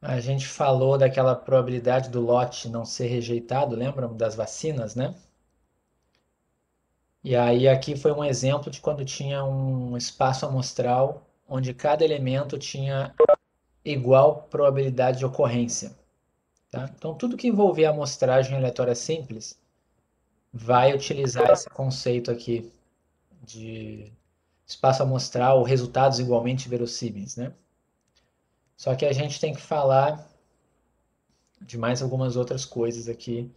A gente falou daquela probabilidade do lote não ser rejeitado, lembram das vacinas, né? E aí aqui foi um exemplo de quando tinha um espaço amostral onde cada elemento tinha igual probabilidade de ocorrência, tá? Então tudo que envolver amostragem aleatória simples vai utilizar esse conceito aqui de espaço amostral, resultados igualmente verossímeis, né? Só que a gente tem que falar de mais algumas outras coisas aqui,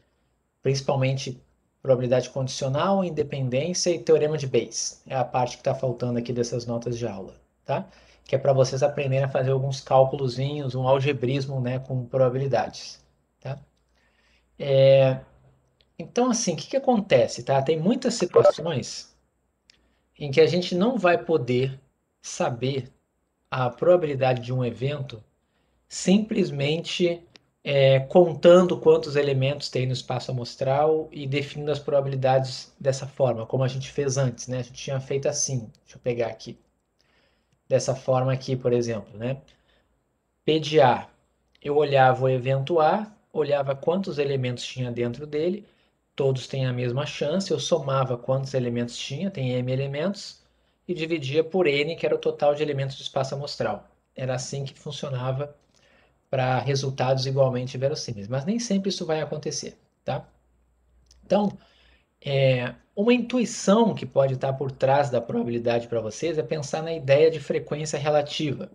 principalmente probabilidade condicional, independência e teorema de Bayes. É a parte que está faltando aqui dessas notas de aula, tá? Que é para vocês aprenderem a fazer alguns cálculozinhos, um algebrismo, né, com probabilidades, tá? Então, assim, o que que acontece, tá? Tem muitas situações em que a gente não vai poder saber a probabilidade de um evento simplesmente contando quantos elementos tem no espaço amostral e definindo as probabilidades dessa forma, como a gente fez antes, né? A gente tinha feito assim, deixa eu pegar aqui, dessa forma aqui, por exemplo, né? P de A, eu olhava o evento A, olhava quantos elementos tinha dentro dele, todos têm a mesma chance, eu somava quantos elementos tinha, tem m elementos, e dividia por n, que era o total de elementos do espaço amostral. Era assim que funcionava para resultados igualmente verossímeis, mas nem sempre isso vai acontecer, tá? Então, uma intuição que pode estar por trás da probabilidade para vocês é pensar na ideia de frequência relativa,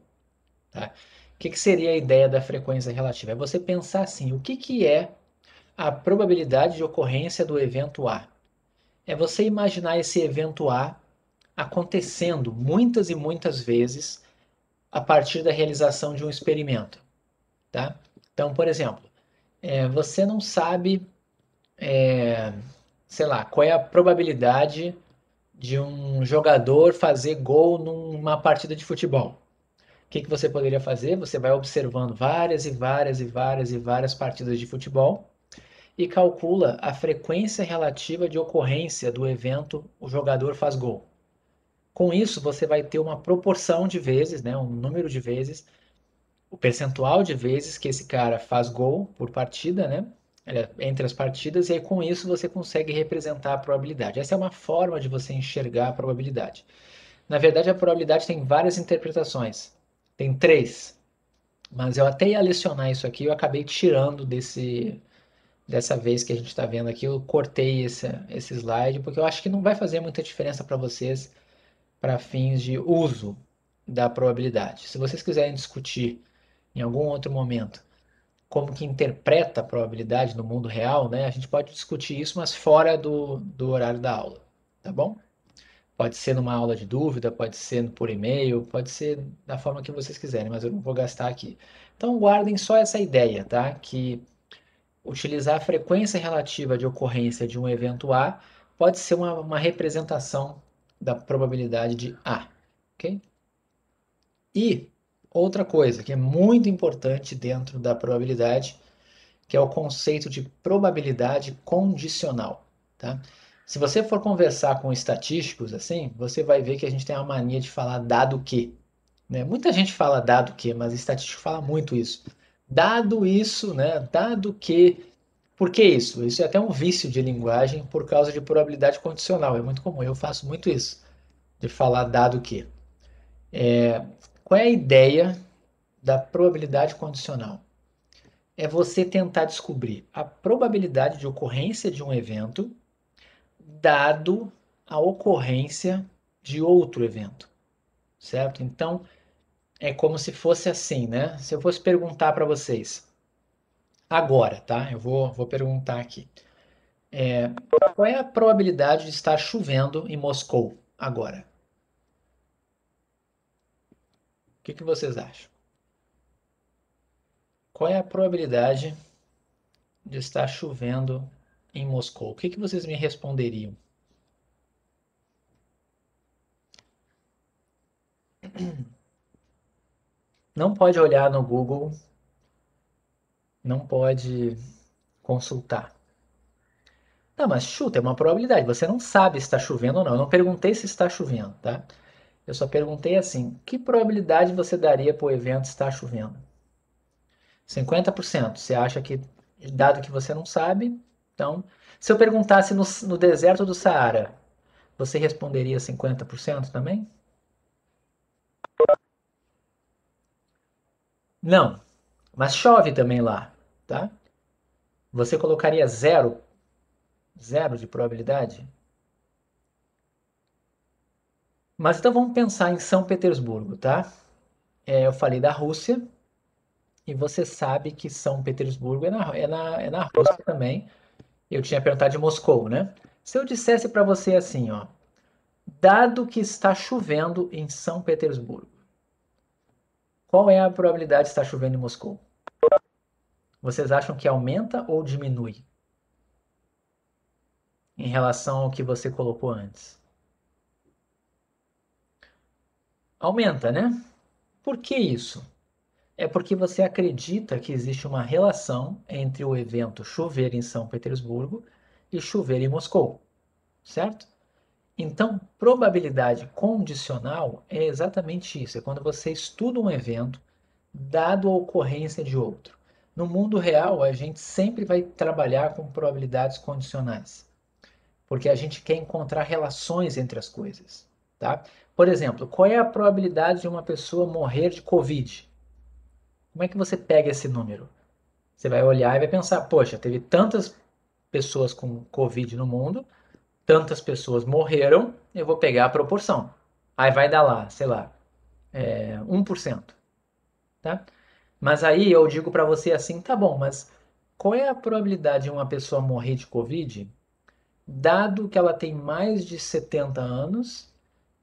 tá? O que seria a ideia da frequência relativa? É você pensar assim, o que é a probabilidade de ocorrência do evento A? É você imaginar esse evento A acontecendo muitas e muitas vezes a partir da realização de um experimento, tá? Então, por exemplo, você não sabe, sei lá, qual é a probabilidade de um jogador fazer gol numa partida de futebol. O que você poderia fazer? Você vai observando várias e várias e várias e várias partidas de futebol e calcula a frequência relativa de ocorrência do evento o jogador faz gol. Com isso, você vai ter uma proporção de vezes, né, um número de vezes, o percentual de vezes que esse cara faz gol por partida, né? Entre as partidas, e aí com isso você consegue representar a probabilidade. Essa é uma forma de você enxergar a probabilidade. Na verdade, a probabilidade tem várias interpretações. Tem três, mas eu até ia lecionar isso aqui, eu acabei tirando dessa vez que a gente está vendo aqui, eu cortei esse slide, porque eu acho que não vai fazer muita diferença para vocês para fins de uso da probabilidade. Se vocês quiserem discutir em algum outro momento como que interpreta a probabilidade no mundo real, né? A gente pode discutir isso, mas fora do horário da aula, tá bom? Pode ser numa aula de dúvida, pode ser por e-mail, pode ser da forma que vocês quiserem, mas eu não vou gastar aqui. Então guardem só essa ideia, tá? Que utilizar a frequência relativa de ocorrência de um evento A pode ser uma representação da probabilidade de A, ok? E outra coisa que é muito importante dentro da probabilidade, que é o conceito de probabilidade condicional, tá? Se você for conversar com estatísticos assim, você vai ver que a gente tem uma mania de falar dado que, né? Muita gente fala dado que, mas estatístico fala muito isso. Dado isso, né? Dado que. Por que isso? Isso é até um vício de linguagem por causa de probabilidade condicional. É muito comum, eu faço muito isso, de falar dado que. Qual é a ideia da probabilidade condicional? É você tentar descobrir a probabilidade de ocorrência de um evento dado a ocorrência de outro evento, certo? Então, é como se fosse assim, né? Se eu fosse perguntar para vocês agora, tá? Eu vou perguntar aqui. Qual é a probabilidade de estar chovendo em Moscou agora? O que que vocês acham? Qual é a probabilidade de estar chovendo em Moscou? O que que vocês me responderiam? Não pode olhar no Google, não pode consultar. Não, mas chuta, é uma probabilidade. Você não sabe se está chovendo ou não. Eu não perguntei se está chovendo, tá? Eu só perguntei assim: que probabilidade você daria para o evento estar chovendo? 50%. Você acha que, dado que você não sabe, então, se eu perguntasse no deserto do Saara, você responderia 50% também? Não, mas chove também lá, tá? Você colocaria zero, zero de probabilidade? Mas então vamos pensar em São Petersburgo, tá? Eu falei da Rússia, e você sabe que São Petersburgo é na Rússia também. Eu tinha perguntado de Moscou, né? Se eu dissesse para você assim, ó, dado que está chovendo em São Petersburgo, qual é a probabilidade de estar chovendo em Moscou? Vocês acham que aumenta ou diminui em relação ao que você colocou antes? Aumenta, né? Por que isso? É porque você acredita que existe uma relação entre o evento chover em São Petersburgo e chover em Moscou, certo? Então, probabilidade condicional é exatamente isso. É quando você estuda um evento, dado a ocorrência de outro. No mundo real, a gente sempre vai trabalhar com probabilidades condicionais, porque a gente quer encontrar relações entre as coisas, tá? Por exemplo, qual é a probabilidade de uma pessoa morrer de Covid? Como é que você pega esse número? Você vai olhar e vai pensar, poxa, teve tantas pessoas com Covid no mundo, tantas pessoas morreram, eu vou pegar a proporção. Aí vai dar lá, sei lá, 1%, tá? Mas aí eu digo para você assim, tá bom, mas qual é a probabilidade de uma pessoa morrer de Covid, dado que ela tem mais de 70 anos,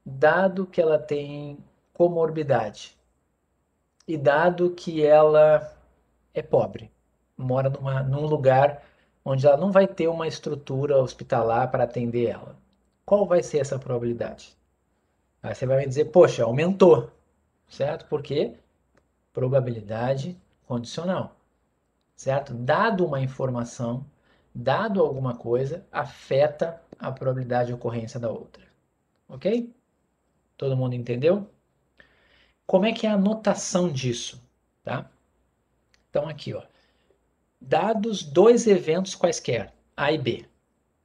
dado que ela tem comorbidade e dado que ela é pobre, mora num lugar onde ela não vai ter uma estrutura hospitalar para atender ela. Qual vai ser essa probabilidade? Aí você vai me dizer, poxa, aumentou, certo? Porque probabilidade condicional, certo? Dado uma informação, dado alguma coisa, afeta a probabilidade de ocorrência da outra. Ok? Todo mundo entendeu? Como é que é a notação disso? Tá? Então aqui, ó, dados dois eventos quaisquer, A e B,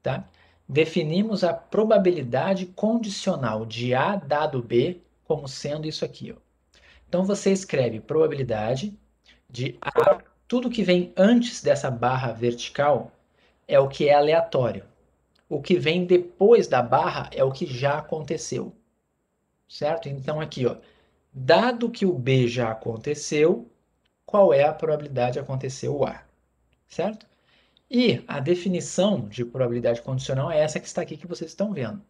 tá? Definimos a probabilidade condicional de A dado B como sendo isso aqui, ó. Então você escreve probabilidade de A, tudo que vem antes dessa barra vertical é o que é aleatório. O que vem depois da barra é o que já aconteceu, certo? Então aqui, ó, dado que o B já aconteceu, qual é a probabilidade de acontecer o A, certo? E a definição de probabilidade condicional é essa que está aqui que vocês estão vendo.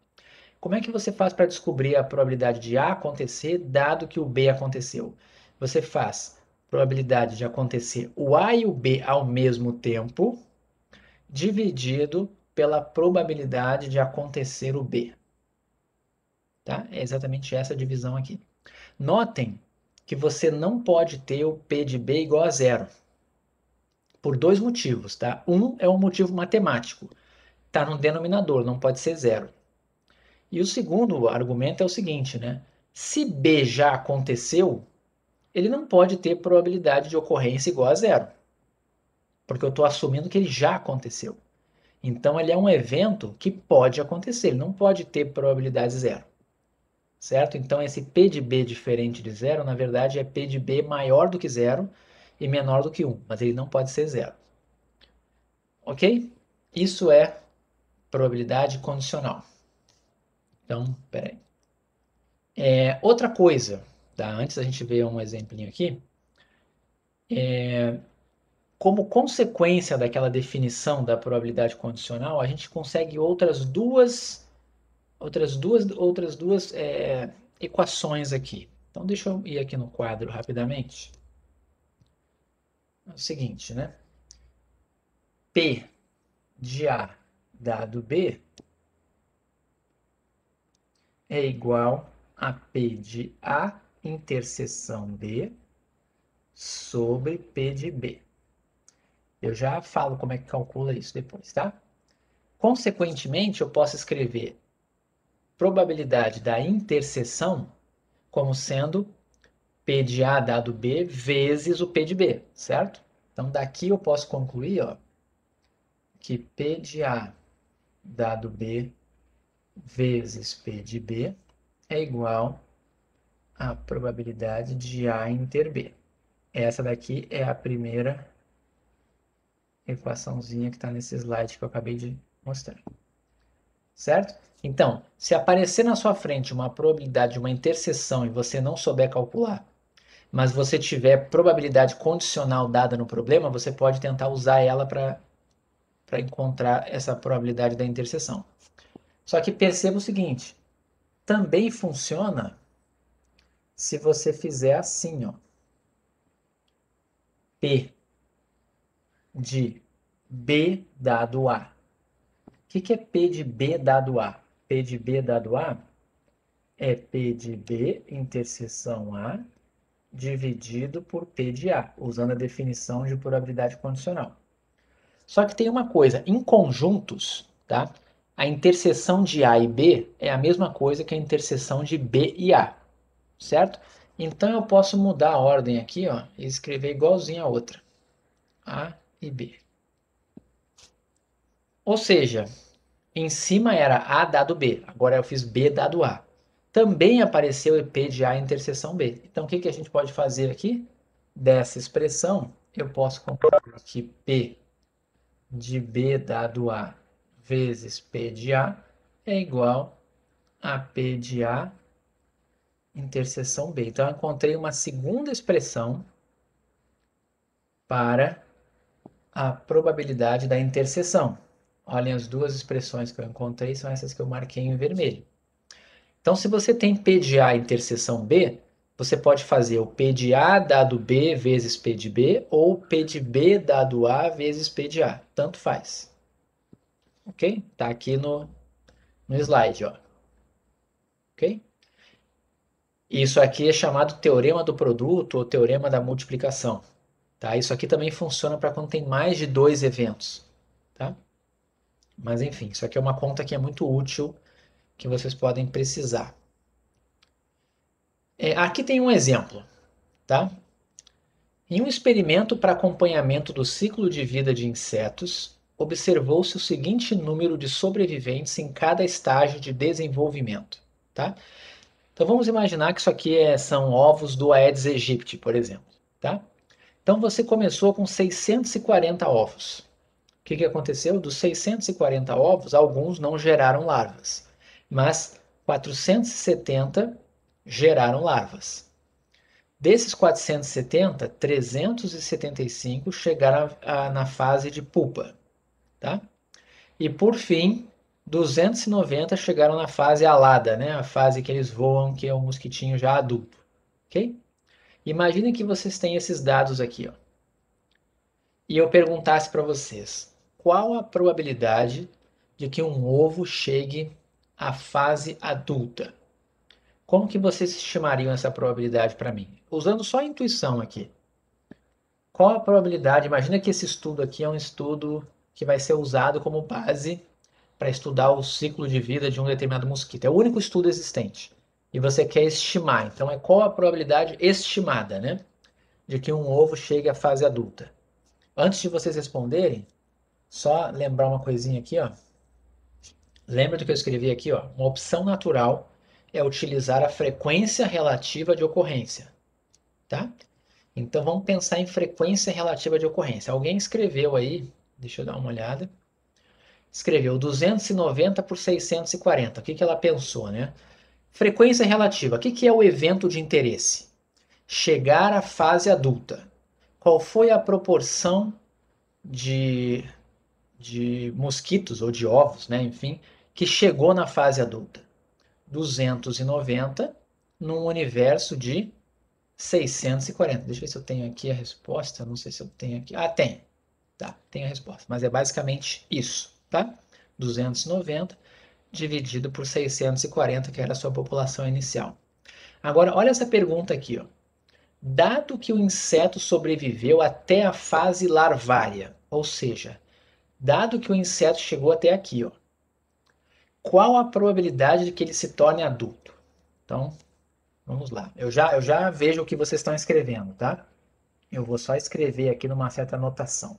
Como é que você faz para descobrir a probabilidade de A acontecer, dado que o B aconteceu? Você faz probabilidade de acontecer o A e o B ao mesmo tempo, dividido pela probabilidade de acontecer o B. Tá? É exatamente essa divisão aqui. Notem que você não pode ter o P de B igual a zero, por dois motivos. Tá? Um é um motivo matemático. Está no denominador, não pode ser zero. E o segundo argumento é o seguinte, né? Se B já aconteceu, ele não pode ter probabilidade de ocorrência igual a zero, porque eu estou assumindo que ele já aconteceu. Então, ele é um evento que pode acontecer, ele não pode ter probabilidade zero, certo? Então, esse P de B diferente de zero, na verdade, é P de B maior do que zero e menor do que 1, mas ele não pode ser zero. Ok? Isso é probabilidade condicional. Então, peraí. Outra coisa, tá? Antes a gente ver um exemplinho aqui. Como consequência daquela definição da probabilidade condicional, a gente consegue outras duas equações aqui. Então, deixa eu ir aqui no quadro rapidamente. É o seguinte, né? P de A dado B é igual a P de A interseção B sobre P de B. Eu já falo como é que calcula isso depois, tá? Consequentemente, eu posso escrever probabilidade da interseção como sendo P de A dado B vezes o P de B, certo? Então, daqui eu posso concluir, ó, que P de A dado B vezes P de B é igual à probabilidade de A inter B. Essa daqui é a primeira equaçãozinha que está nesse slide que eu acabei de mostrar. Certo? Então, se aparecer na sua frente uma probabilidade de uma interseção e você não souber calcular, mas você tiver probabilidade condicional dada no problema, você pode tentar usar ela para encontrar essa probabilidade da interseção. Só que perceba o seguinte, também funciona se você fizer assim, ó. P de B dado A. O que é P de B dado A? P de B dado A é P de B interseção A dividido por P de A, usando a definição de probabilidade condicional. Só que tem uma coisa, em conjuntos, tá? A interseção de A e B é a mesma coisa que a interseção de B e A, certo? Então eu posso mudar a ordem aqui, ó, e escrever igualzinho a outra. A e B. Ou seja, em cima era A dado B, agora eu fiz B dado A. Também apareceu o P de A interseção B. Então o que a gente pode fazer aqui? Dessa expressão, eu posso concluir que P de B dado A vezes P de A é igual a P de A interseção B. Então eu encontrei uma segunda expressão para a probabilidade da interseção. Olhem, as duas expressões que eu encontrei são essas que eu marquei em vermelho. Então, se você tem P de A interseção B, você pode fazer o P de A dado B vezes P de B ou P de B dado A vezes P de A. Tanto faz. Ok? Tá aqui no slide, ó. Ok? Isso aqui é chamado teorema do produto ou teorema da multiplicação. Tá? Isso aqui também funciona para quando tem mais de dois eventos. Tá? Mas enfim, isso aqui é uma conta que é muito útil, que vocês podem precisar. Aqui tem um exemplo. Tá? Em um experimento para acompanhamento do ciclo de vida de insetos, observou-se o seguinte número de sobreviventes em cada estágio de desenvolvimento. Tá? Então vamos imaginar que isso aqui são ovos do Aedes aegypti, por exemplo. Tá? Então você começou com 640 ovos. O que aconteceu? Dos 640 ovos, alguns não geraram larvas, mas 470 geraram larvas. Desses 470, 375 chegaram na fase de pupa, tá? E por fim, 290 chegaram na fase alada, né? A fase que eles voam, que é o mosquitinho já adulto, ok? Imaginem que vocês têm esses dados aqui, ó. E eu perguntasse para vocês, qual a probabilidade de que um ovo chegue à fase adulta? Como que vocês estimariam essa probabilidade para mim? Usando só a intuição aqui. Qual a probabilidade? Imagina que esse estudo aqui é um estudo que vai ser usado como base para estudar o ciclo de vida de um determinado mosquito. É o único estudo existente. E você quer estimar. Então, qual a probabilidade estimada, né, de que um ovo chegue à fase adulta? Antes de vocês responderem, só lembrar uma coisinha aqui, ó. Lembra do que eu escrevi aqui, ó? Uma opção natural é utilizar a frequência relativa de ocorrência, tá? Então vamos pensar em frequência relativa de ocorrência. Alguém escreveu aí, deixa eu dar uma olhada. Escreveu 290 por 640. O que ela pensou, né? Frequência relativa. O que é o evento de interesse? Chegar à fase adulta. Qual foi a proporção de mosquitos ou de ovos, né? Enfim, que chegou na fase adulta? 290 num universo de 640. Deixa eu ver se eu tenho aqui a resposta. Não sei se eu tenho aqui. Ah, tem. Tá, tem a resposta. Mas é basicamente isso, tá? 290 dividido por 640, que era a sua população inicial. Agora, olha essa pergunta aqui, ó. Dado que o inseto sobreviveu até a fase larvária, ou seja, dado que o inseto chegou até aqui, ó, qual a probabilidade de que ele se torne adulto? Então, Vamos lá. Eu já vejo o que vocês estão escrevendo, tá? Eu vou só escrever aqui numa certa anotação.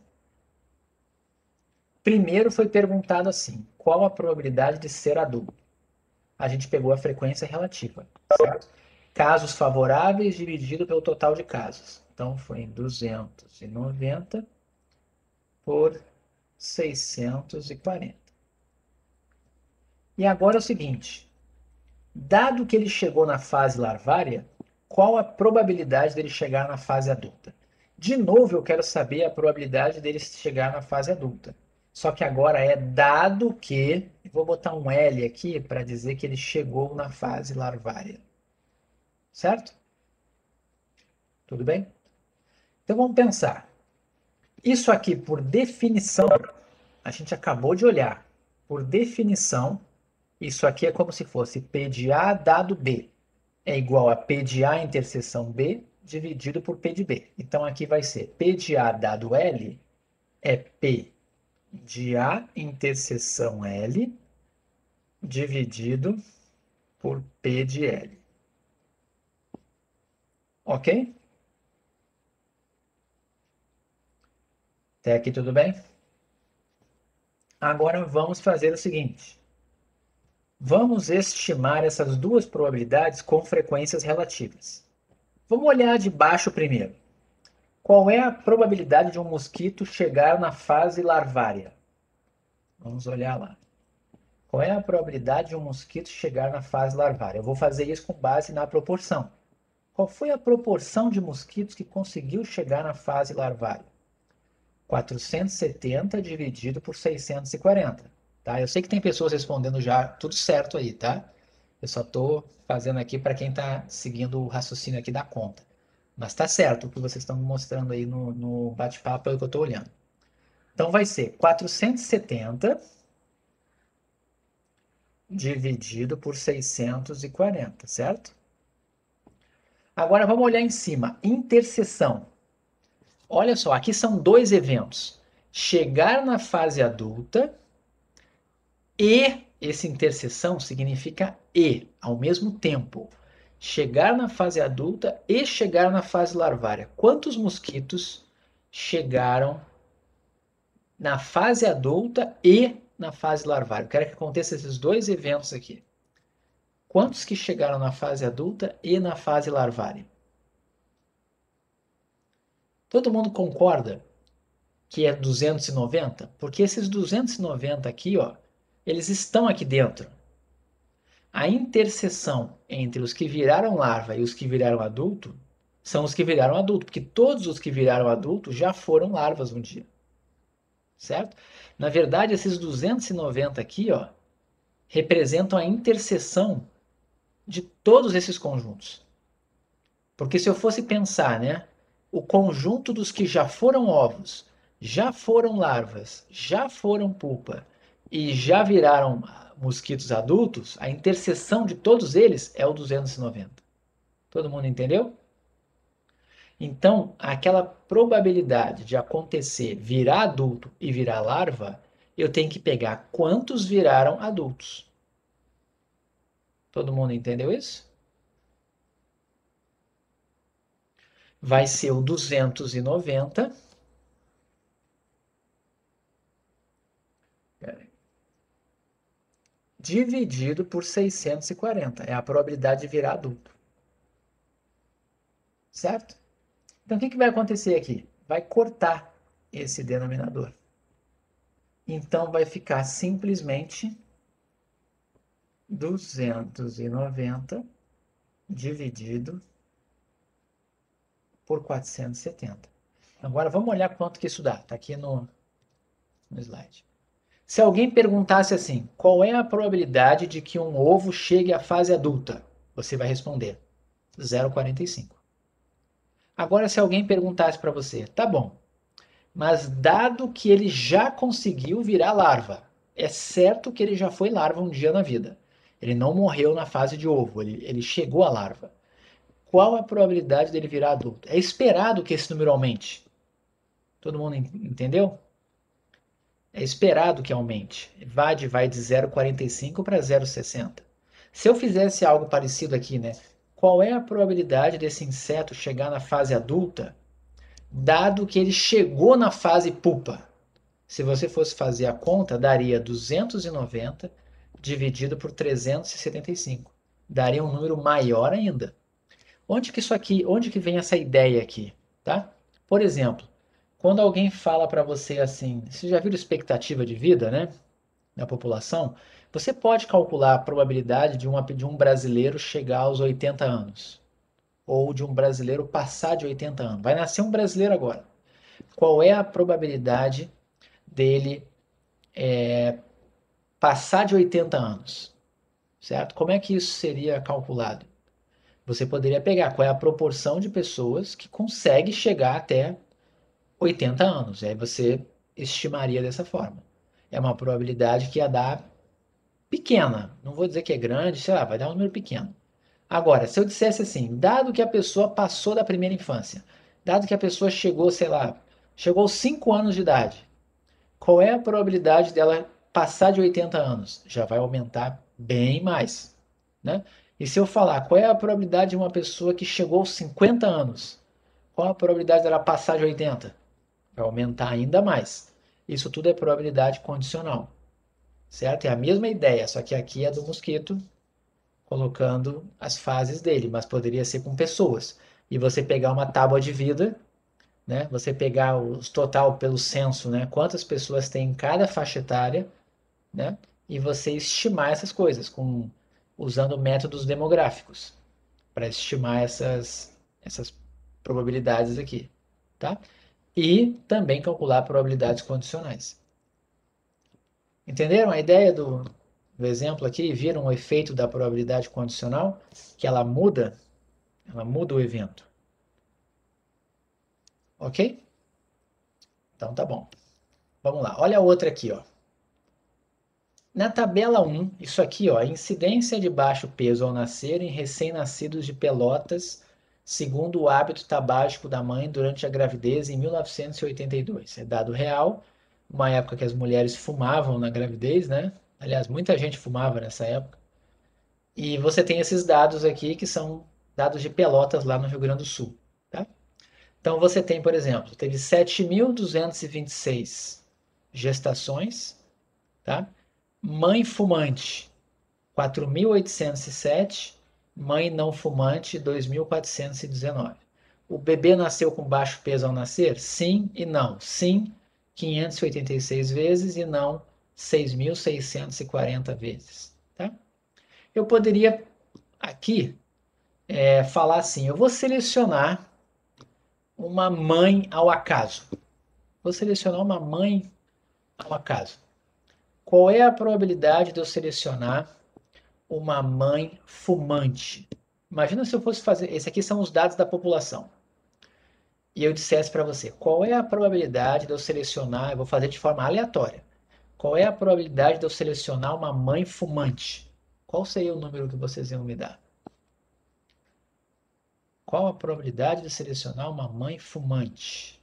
Primeiro foi perguntado assim: qual a probabilidade de ser adulto? A gente pegou a frequência relativa, certo? Casos favoráveis dividido pelo total de casos. Então foi 290 por 640. E agora é o seguinte: dado que ele chegou na fase larvária, qual a probabilidade dele chegar na fase adulta? De novo, eu quero saber a probabilidade dele chegar na fase adulta. Só que agora é dado que, vou botar um L aqui para dizer que ele chegou na fase larvária. Certo? Tudo bem? Então vamos pensar. Isso aqui, por definição, a gente acabou de olhar. Por definição, isso aqui é como se fosse P de A dado B. É igual a P de A interseção B dividido por P de B. Então aqui vai ser P de A dado L é P de A interseção L dividido por P de L. Ok? Até aqui tudo bem? Agora vamos fazer o seguinte. Vamos estimar essas duas probabilidades com frequências relativas. Vamos olhar de baixo primeiro. Qual é a probabilidade de um mosquito chegar na fase larvária? Vamos olhar lá. Qual é a probabilidade de um mosquito chegar na fase larvária? Eu vou fazer isso com base na proporção. Qual foi a proporção de mosquitos que conseguiu chegar na fase larvária? 470 dividido por 640. Tá? Eu sei que tem pessoas respondendo já tudo certo aí, tá? Eu só estou fazendo aqui para quem está seguindo o raciocínio aqui da conta. Mas está certo o que vocês estão me mostrando aí no bate-papo, é o que eu estou olhando. Então vai ser 470 dividido por 640, certo? Agora vamos olhar em cima. Interseção. Olha só, aqui são dois eventos. Chegar na fase adulta e essa interseção significa e, ao mesmo tempo. Chegar na fase adulta e chegar na fase larvária. Quantos mosquitos chegaram na fase adulta e na fase larvária? Eu quero que aconteça esses dois eventos aqui. Quantos que chegaram na fase adulta e na fase larvária? Todo mundo concorda que é 290? Porque esses 290 aqui, ó, eles estão aqui dentro. A interseção entre os que viraram larva e os que viraram adulto são os que viraram adulto, porque todos os que viraram adulto já foram larvas um dia. Certo? Na verdade, esses 290 aqui, ó, representam a interseção de todos esses conjuntos. Porque se eu fosse pensar, né, o conjunto dos que já foram ovos, já foram larvas, já foram pupa e já viraram mosquitos adultos, a interseção de todos eles é o 290. Todo mundo entendeu? Então, aquela probabilidade de acontecer virar adulto e virar larva, eu tenho que pegar quantos viraram adultos. Todo mundo entendeu isso? Vai ser o 290 dividido por 640. É a probabilidade de virar adulto. Certo? Então, o que vai acontecer aqui? Vai cortar esse denominador. Então, vai ficar simplesmente 290 dividido por 470. Agora, vamos olhar quanto que isso dá. Está aqui no slide. Se alguém perguntasse assim, qual é a probabilidade de que um ovo chegue à fase adulta? Você vai responder 0,45. Agora, se alguém perguntasse para você, tá bom, mas dado que ele já conseguiu virar larva, é certo que ele já foi larva um dia na vida. Ele não morreu na fase de ovo, ele chegou à larva. Qual a probabilidade dele virar adulto? É esperado que esse número aumente. Todo mundo entendeu? É esperado que aumente. Vai de 0,45 para 0,60. Se eu fizesse algo parecido aqui, né, qual é a probabilidade desse inseto chegar na fase adulta, dado que ele chegou na fase pupa? Se você fosse fazer a conta, daria 290 dividido por 375. Daria um número maior ainda. Onde que vem essa ideia aqui, tá? Por exemplo, quando alguém fala para você assim, você já viu expectativa de vida, né, na população? Você pode calcular a probabilidade de um brasileiro chegar aos 80 anos, ou de um brasileiro passar de 80 anos. Vai nascer um brasileiro agora. Qual é a probabilidade dele passar de 80 anos, certo? Como é que isso seria calculado? Você poderia pegar qual é a proporção de pessoas que consegue chegar até 80 anos. Aí você estimaria dessa forma. É uma probabilidade que ia dar pequena. Não vou dizer que é grande, sei lá, vai dar um número pequeno. Agora, se eu dissesse assim, dado que a pessoa passou da primeira infância, dado que a pessoa chegou, sei lá, chegou aos 5 anos de idade, qual é a probabilidade dela passar de 80 anos? Já vai aumentar bem mais, né? E se eu falar qual é a probabilidade de uma pessoa que chegou aos 50 anos, qual a probabilidade dela passar de 80? Vai aumentar ainda mais. Isso tudo é probabilidade condicional, certo? É a mesma ideia, só que aqui é do mosquito colocando as fases dele, mas poderia ser com pessoas. E você pegar uma tábua de vida, né? Você pegar o total pelo censo, né? Quantas pessoas tem em cada faixa etária, né? E você estimar essas coisas usando métodos demográficos para estimar essas probabilidades aqui, tá? E também calcular probabilidades condicionais. Entenderam a ideia do exemplo aqui? Viram o efeito da probabilidade condicional? Que ela muda o evento. Ok? Então tá bom. Vamos lá. Olha a outra aqui, ó. Na tabela 1, isso aqui, ó, incidência de baixo peso ao nascer em recém-nascidos de Pelotas, segundo o hábito tabágico da mãe durante a gravidez em 1982. É dado real, uma época que as mulheres fumavam na gravidez, né? Aliás, muita gente fumava nessa época. E você tem esses dados aqui que são dados de Pelotas lá no Rio Grande do Sul, tá? Então você tem, por exemplo, teve 7.226 gestações, tá? Mãe fumante, 4.807. Mãe não fumante, 2.419. O bebê nasceu com baixo peso ao nascer? Sim e não. Sim, 586 vezes e não 6.640 vezes. Tá? Eu poderia aqui falar assim, eu vou selecionar uma mãe ao acaso. Vou selecionar uma mãe ao acaso. Qual é a probabilidade de eu selecionar uma mãe fumante? Imagina se eu fosse fazer. Esses aqui são os dados da população. E eu dissesse para você, qual é a probabilidade de eu selecionar, eu vou fazer de forma aleatória. Qual é a probabilidade de eu selecionar uma mãe fumante? Qual seria o número que vocês iam me dar? Qual a probabilidade de selecionar uma mãe fumante?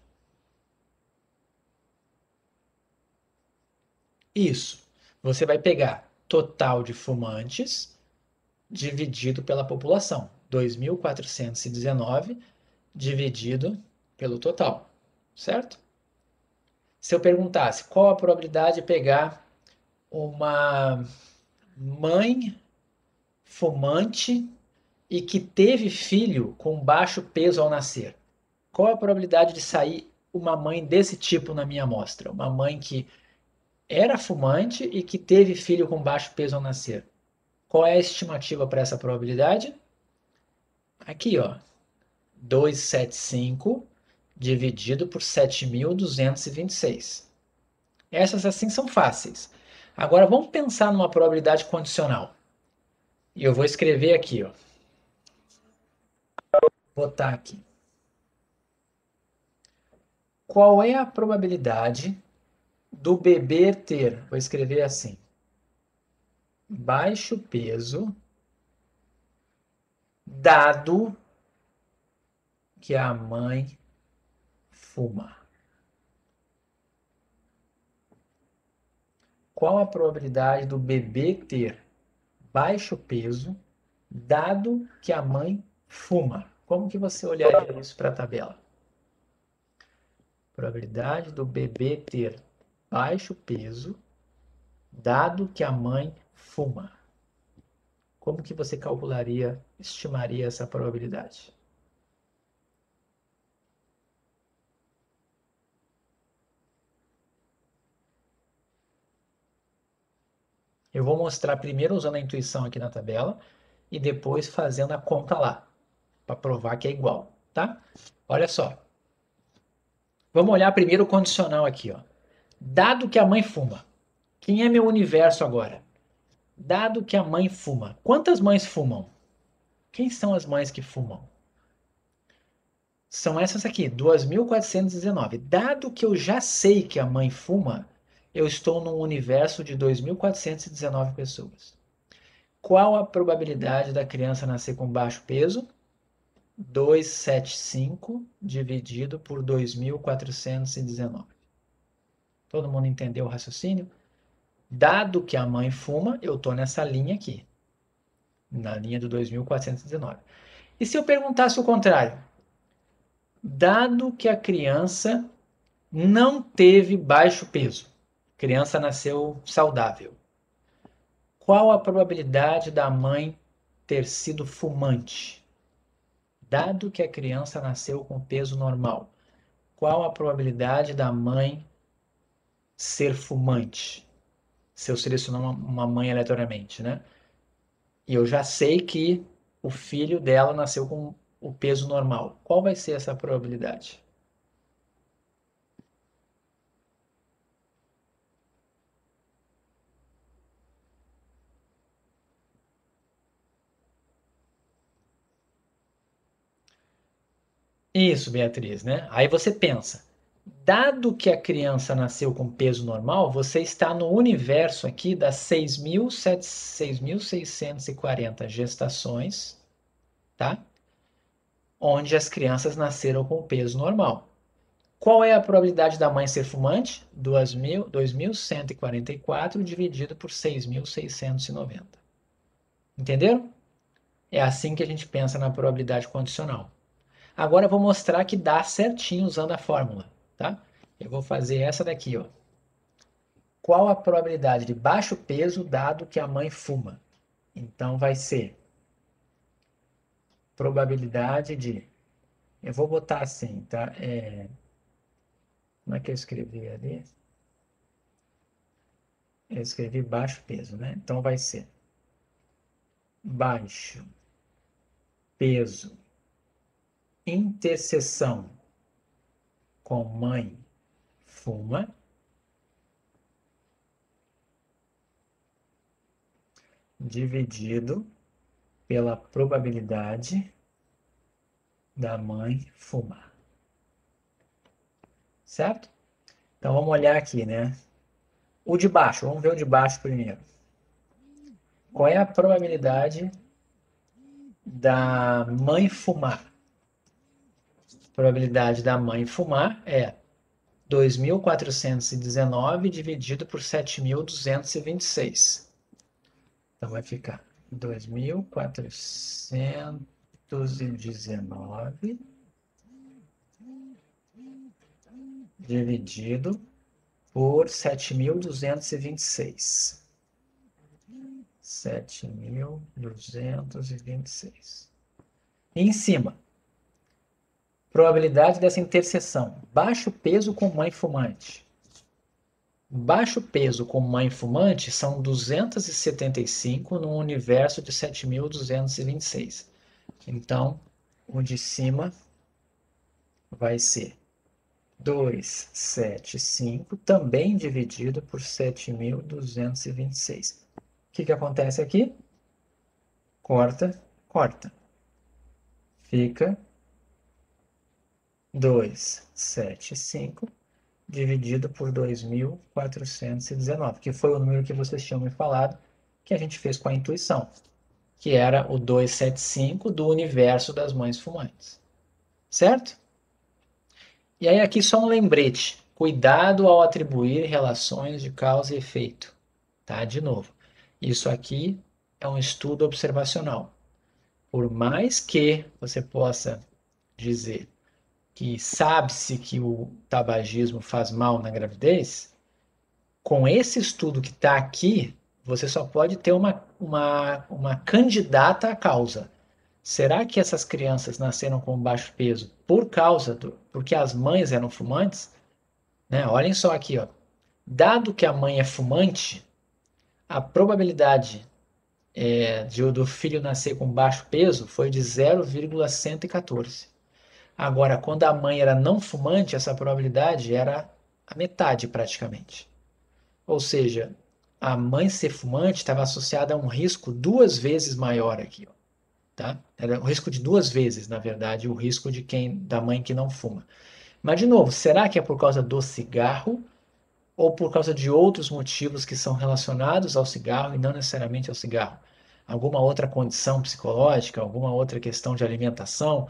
Isso. Você vai pegar total de fumantes dividido pela população. 2.419 dividido pelo total, certo? Se eu perguntasse qual a probabilidade de pegar uma mãe fumante e que teve filho com baixo peso ao nascer, qual a probabilidade de sair uma mãe desse tipo na minha amostra? Uma mãe que era fumante e que teve filho com baixo peso ao nascer. Qual é a estimativa para essa probabilidade? Aqui, ó, 275 dividido por 7.226. Essas assim são fáceis. Agora vamos pensar numa probabilidade condicional. E eu vou escrever aqui, ó. Vou botar aqui. Qual é a probabilidade do bebê ter, vou escrever assim, baixo peso, dado que a mãe fuma? Qual a probabilidade do bebê ter baixo peso, dado que a mãe fuma. Como que você olharia isso para a tabela? Probabilidade do bebê ter baixo peso, dado que a mãe fuma. Como que você calcularia, estimaria essa probabilidade? Eu vou mostrar primeiro usando a intuição aqui na tabela e depois fazendo a conta lá, para provar que é igual, tá? Olha só. Vamos olhar primeiro o condicional aqui, ó. Dado que a mãe fuma. Quem é meu universo agora? Dado que a mãe fuma. Quantas mães fumam? Quem são as mães que fumam? São essas aqui, 2.419. Dado que eu já sei que a mãe fuma, eu estou num universo de 2.419 pessoas. Qual a probabilidade da criança nascer com baixo peso? 275 dividido por 2.419. Todo mundo entendeu o raciocínio? Dado que a mãe fuma, eu estou nessa linha aqui, na linha do 2.419. E se eu perguntasse o contrário? Dado que a criança não teve baixo peso, a criança nasceu saudável, qual a probabilidade da mãe ter sido fumante? Dado que a criança nasceu com peso normal, qual a probabilidade da mãe ser fumante? Se eu selecionar uma mãe aleatoriamente, né? E eu já sei que o filho dela nasceu com o peso normal. Qual vai ser essa probabilidade? Isso, Beatriz, né? Aí você pensa, dado que a criança nasceu com peso normal, você está no universo aqui das 6.640 gestações, tá? Onde as crianças nasceram com peso normal. Qual é a probabilidade da mãe ser fumante? 2.144 dividido por 6.690. Entenderam? É assim que a gente pensa na probabilidade condicional. Agora eu vou mostrar que dá certinho usando a fórmula, tá? Eu vou fazer essa daqui, ó. Qual a probabilidade de baixo peso dado que a mãe fuma? Então vai ser probabilidade de... Eu vou botar assim, tá? Como é que eu escrevi ali? Eu escrevi baixo peso, né? Então vai ser baixo peso interseção com mãe fuma dividido pela probabilidade da mãe fumar. Certo? Então vamos olhar aqui, né? O de baixo, vamos ver o de baixo primeiro. Qual é a probabilidade da mãe fumar? A probabilidade da mãe fumar é 2.419 dividido por 7.226. Então vai ficar 2.419 dividido por 7.226. 7.226. E em cima, probabilidade dessa interseção. Baixo peso com mãe fumante. Baixo peso com mãe fumante são 275 num universo de 7.226. Então, o de cima vai ser 275, também dividido por 7.226. O que acontece aqui? Corta, corta. Fica 275 dividido por 2.419, que foi o número que vocês tinham me falado, que a gente fez com a intuição, que era o 275 do universo das mães fumantes. Certo? E aí aqui só um lembrete. Cuidado ao atribuir relações de causa e efeito. Tá? De novo. Isso aqui é um estudo observacional. Por mais que você possa dizer que sabe-se que o tabagismo faz mal na gravidez, com esse estudo que está aqui, você só pode ter uma candidata à causa. Será que essas crianças nasceram com baixo peso porque as mães eram fumantes? Né? Olhem só aqui, ó. Dado que a mãe é fumante, a probabilidade do filho nascer com baixo peso foi de 0,114. Agora, quando a mãe era não fumante, essa probabilidade era a metade praticamente. Ou seja, a mãe ser fumante estava associada a um risco 2 vezes maior aqui, ó, tá? Era um risco de 2 vezes, na verdade, o risco da mãe que não fuma. Mas de novo, será que é por causa do cigarro ou por causa de outros motivos que são relacionados ao cigarro e não necessariamente ao cigarro? Alguma outra condição psicológica, alguma outra questão de alimentação,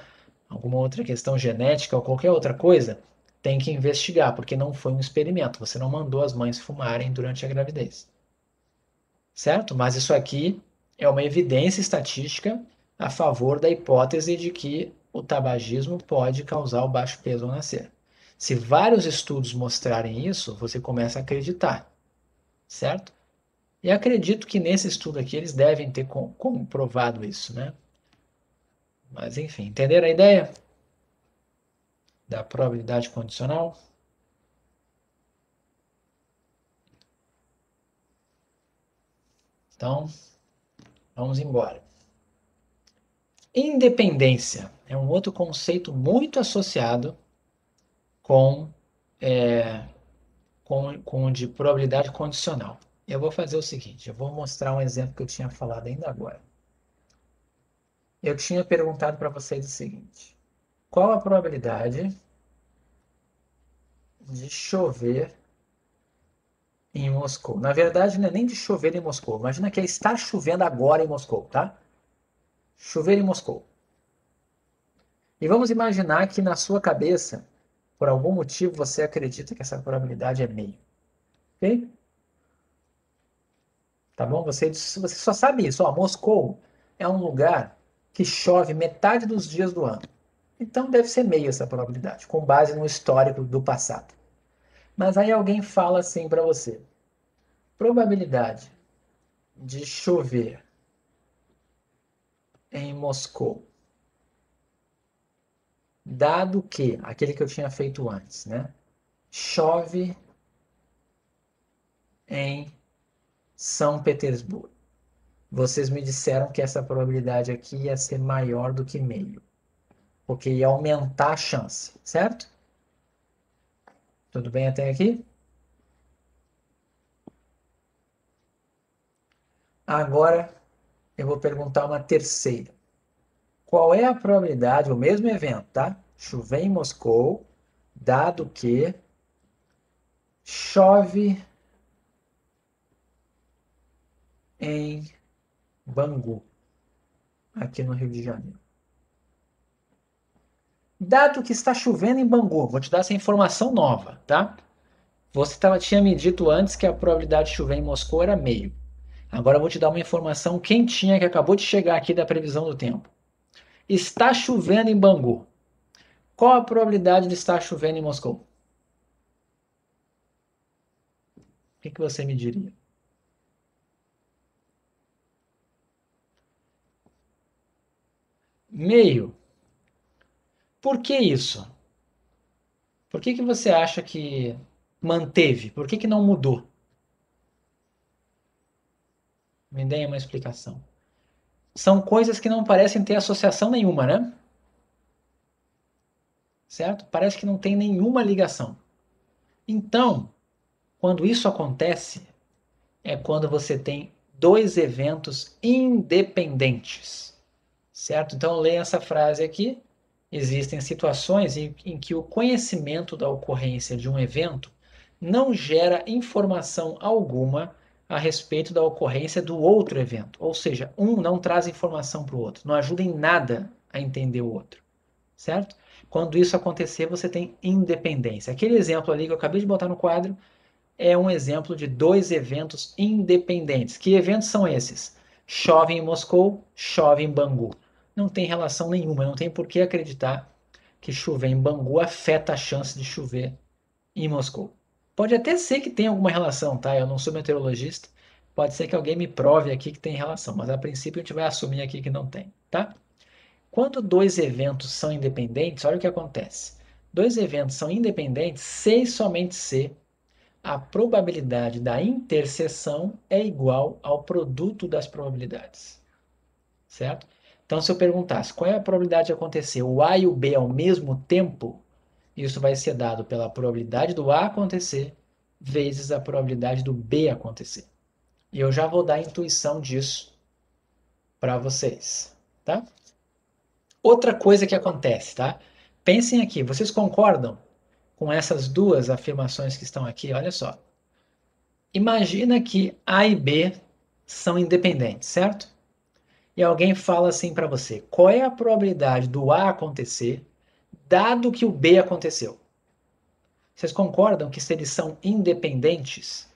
alguma outra questão genética ou qualquer outra coisa? Tem que investigar, porque não foi um experimento. Você não mandou as mães fumarem durante a gravidez. Certo? Mas isso aqui é uma evidência estatística a favor da hipótese de que o tabagismo pode causar o baixo peso ao nascer. Se vários estudos mostrarem isso, você começa a acreditar, certo? E acredito que nesse estudo aqui eles devem ter comprovado isso, né? Mas enfim, entenderam a ideia da probabilidade condicional? Então, vamos embora. Independência é um outro conceito muito associado com, é, com o de probabilidade condicional. Eu vou fazer o seguinte, eu vou mostrar um exemplo que eu tinha falado ainda agora. Eu tinha perguntado para vocês o seguinte, qual a probabilidade de chover em Moscou? Na verdade, não é nem de chover em Moscou, imagina que é estar chovendo agora em Moscou, tá? Chover em Moscou. E vamos imaginar que na sua cabeça, por algum motivo, você acredita que essa probabilidade é meio. Ok? Tá bom? Você só sabe isso. Ó, Moscou é um lugar que chove metade dos dias do ano. Então deve ser meio essa probabilidade, com base no histórico do passado. Mas aí alguém fala assim para você: probabilidade de chover em Moscou, dado que, aquele que eu tinha feito antes, né? Chove em São Petersburgo. Vocês me disseram que essa probabilidade aqui ia ser maior do que meio, porque ia aumentar a chance, certo? Tudo bem até aqui? Agora eu vou perguntar uma terceira. Qual é a probabilidade, o mesmo evento, tá? Chover em Moscou, dado que chove em Bangu, aqui no Rio de Janeiro. Dado que está chovendo em Bangu, vou te dar essa informação nova, tá? Tinha me dito antes que a probabilidade de chover em Moscou era meio. Agora eu vou te dar uma informação quentinha que acabou de chegar aqui da previsão do tempo. Está chovendo em Bangu. Qual a probabilidade de estar chovendo em Moscou? O que você me diria? Meio. Por que isso? Por que você acha que manteve? Por que não mudou? Me dê uma explicação. São coisas que não parecem ter associação nenhuma, né? Certo? Parece que não tem nenhuma ligação. Então, quando isso acontece, é quando você tem dois eventos independentes. Certo? Então, leia essa frase aqui. Existem situações em que o conhecimento da ocorrência de um evento não gera informação alguma a respeito da ocorrência do outro evento. Ou seja, um não traz informação para o outro, não ajuda em nada a entender o outro. Certo? Quando isso acontecer, você tem independência. Aquele exemplo ali que eu acabei de botar no quadro é um exemplo de dois eventos independentes. Que eventos são esses? Chove em Moscou, chove em Bangu. Não tem relação nenhuma, não tem por que acreditar que chover em Bangu afeta a chance de chover em Moscou. Pode até ser que tenha alguma relação, tá? Eu não sou meteorologista, pode ser que alguém me prove aqui que tem relação, mas a princípio a gente vai assumir aqui que não tem, tá? Quando dois eventos são independentes, olha o que acontece. Dois eventos são independentes se e somente se a probabilidade da interseção é igual ao produto das probabilidades, certo? Então, se eu perguntasse qual é a probabilidade de acontecer o A e o B ao mesmo tempo, isso vai ser dado pela probabilidade do A acontecer vezes a probabilidade do B acontecer. E eu já vou dar a intuição disso para vocês, tá? Outra coisa que acontece, tá? Pensem aqui, vocês concordam com essas duas afirmações que estão aqui? Olha só. Imagina que A e B são independentes, certo? E alguém fala assim para você: qual é a probabilidade do A acontecer, dado que o B aconteceu? Vocês concordam que se eles são independentes,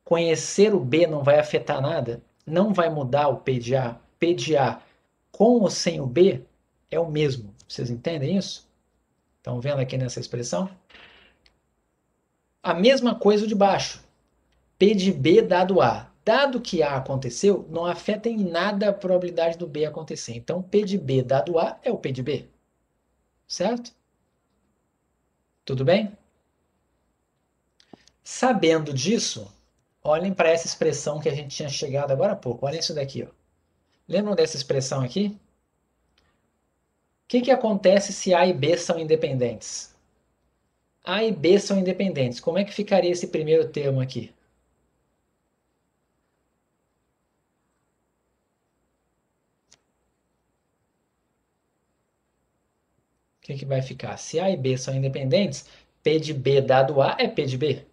conhecer o B não vai afetar nada? Não vai mudar o P de A? P de A com ou sem o B é o mesmo. Vocês entendem isso? Estão vendo aqui nessa expressão? A mesma coisa de baixo. P de B dado A. Dado que A aconteceu, não afeta em nada a probabilidade do B acontecer. Então, P de B dado A é o P de B. Certo? Tudo bem? Sabendo disso, olhem para essa expressão que a gente tinha chegado agora há pouco. Olhem isso daqui. Ó. Lembram dessa expressão aqui? O que acontece se A e B são independentes? A e B são independentes. Como é que ficaria esse primeiro termo aqui? O que vai ficar? Se A e B são independentes, P de B dado A é P de B.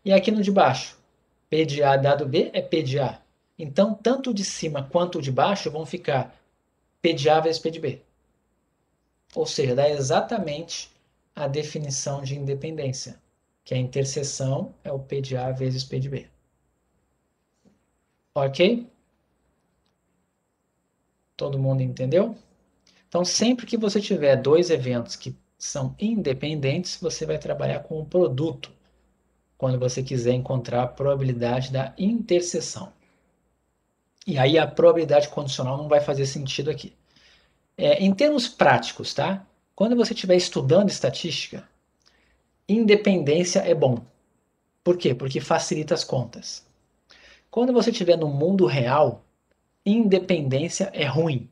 E aqui no de baixo, P de A dado B é P de A. Então, tanto o de cima quanto o de baixo vão ficar P de A vezes P de B. Ou seja, dá exatamente a definição de independência, que a interseção é o P de A vezes P de B. Ok? Todo mundo entendeu? Então, sempre que você tiver dois eventos que são independentes, você vai trabalhar com o produto, quando você quiser encontrar a probabilidade da interseção. E aí a probabilidade condicional não vai fazer sentido aqui. Em termos práticos, tá? Quando você estiver estudando estatística, independência é bom. Por quê? Porque facilita as contas. Quando você estiver no mundo real, independência é ruim.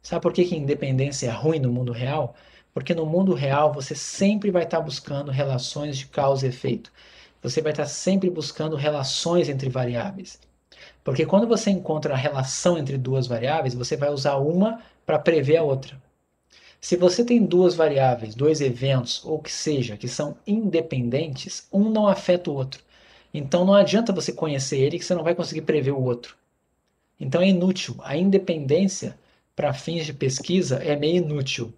Sabe por que independência é ruim no mundo real? Porque no mundo real você sempre vai estar buscando relações de causa e efeito. Você vai estar sempre buscando relações entre variáveis. Porque quando você encontra a relação entre duas variáveis, você vai usar uma para prever a outra. Se você tem duas variáveis, dois eventos, ou que seja, que são independentes, um não afeta o outro. Então não adianta você conhecer ele que você não vai conseguir prever o outro. Então é inútil. A independência para fins de pesquisa é meio inútil.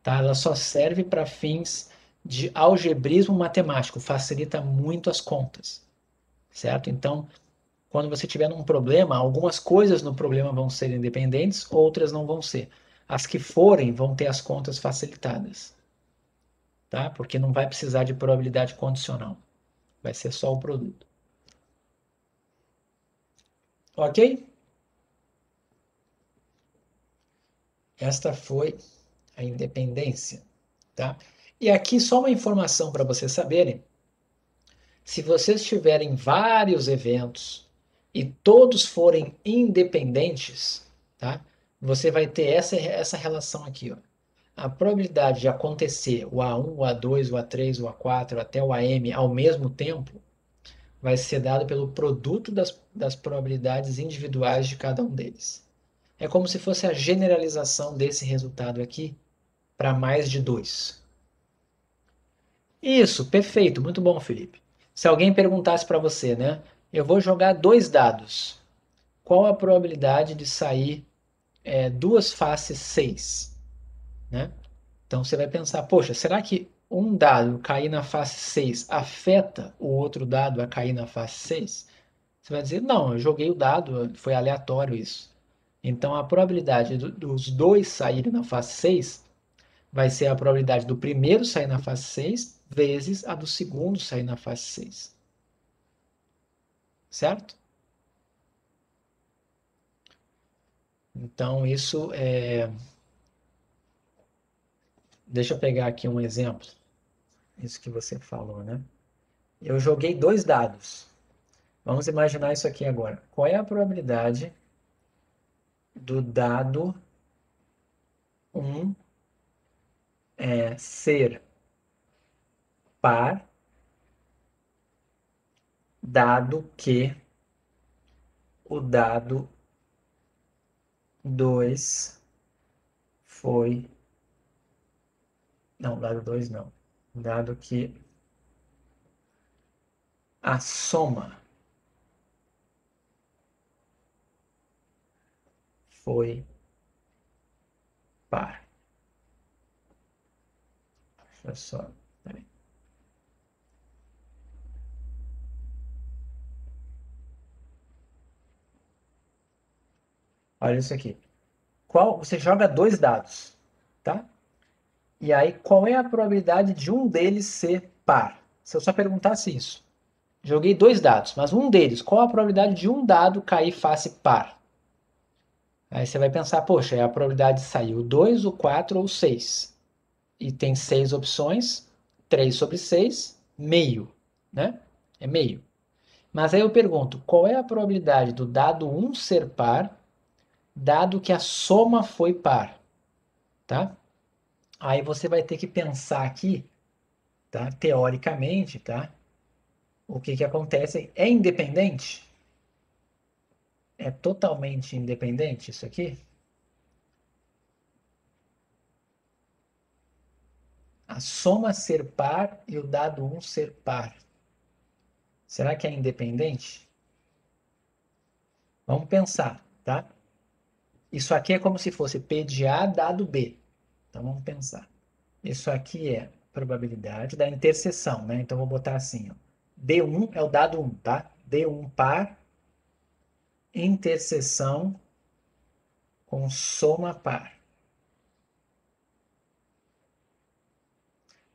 Tá? Ela só serve para fins de algebrismo matemático, facilita muito as contas. Certo? Então, quando você tiver um problema, algumas coisas no problema vão ser independentes, outras não vão ser. As que forem vão ter as contas facilitadas, tá? Porque não vai precisar de probabilidade condicional. Vai ser só o produto. Ok? Esta foi a independência, tá? E aqui só uma informação para vocês saberem. Se vocês tiverem vários eventos e todos forem independentes, tá? Você vai ter essa relação aqui, ó. A probabilidade de acontecer o A1, o A2, o A3, o A4 até o AM ao mesmo tempo vai ser dado pelo produto das probabilidades individuais de cada um deles. É como se fosse a generalização desse resultado aqui para mais de dois. Isso, perfeito, muito bom, Felipe. Se alguém perguntasse para você, né? Eu vou jogar dois dados. Qual a probabilidade de sair duas faces 6? Né? Então você vai pensar, poxa, será que um dado cair na face 6 afeta o outro dado a cair na face 6? Você vai dizer, não, eu joguei o dado, foi aleatório isso. Então, a probabilidade dos dois saírem na face 6 vai ser a probabilidade do primeiro sair na face 6 vezes a do segundo sair na face 6. Certo? Então, isso é... Deixa eu pegar aqui um exemplo. Isso que você falou, né? Eu joguei 2 dados. Vamos imaginar isso aqui agora. Qual é a probabilidade do dado 1 ser par, dado que o dado 2 foi... Não, dado 2 não. Dado que a soma foi par. Deixa eu só... Peraí. Olha isso aqui. Você joga 2 dados, tá? E aí, qual é a probabilidade de um deles ser par? Se eu só perguntasse isso. Joguei 2 dados, mas um deles, qual a probabilidade de um dado cair face par? Aí você vai pensar, poxa, é a probabilidade de sair o 2, o 4 ou o 6. E tem 6 opções, 3 sobre 6, meio, né? É meio. Mas aí eu pergunto, qual é a probabilidade do dado 1 ser par, dado que a soma foi par, tá? Aí você vai ter que pensar aqui, tá? Teoricamente, tá? O que que acontece? É independente? É totalmente independente isso aqui? A soma ser par e o dado 1 ser par. Será que é independente? Vamos pensar, tá? Isso aqui é como se fosse P de A dado B. Então vamos pensar. Isso aqui é probabilidade da interseção, né? Então vou botar assim, ó. D1 é o dado 1, tá? D1 par, interseção com soma par,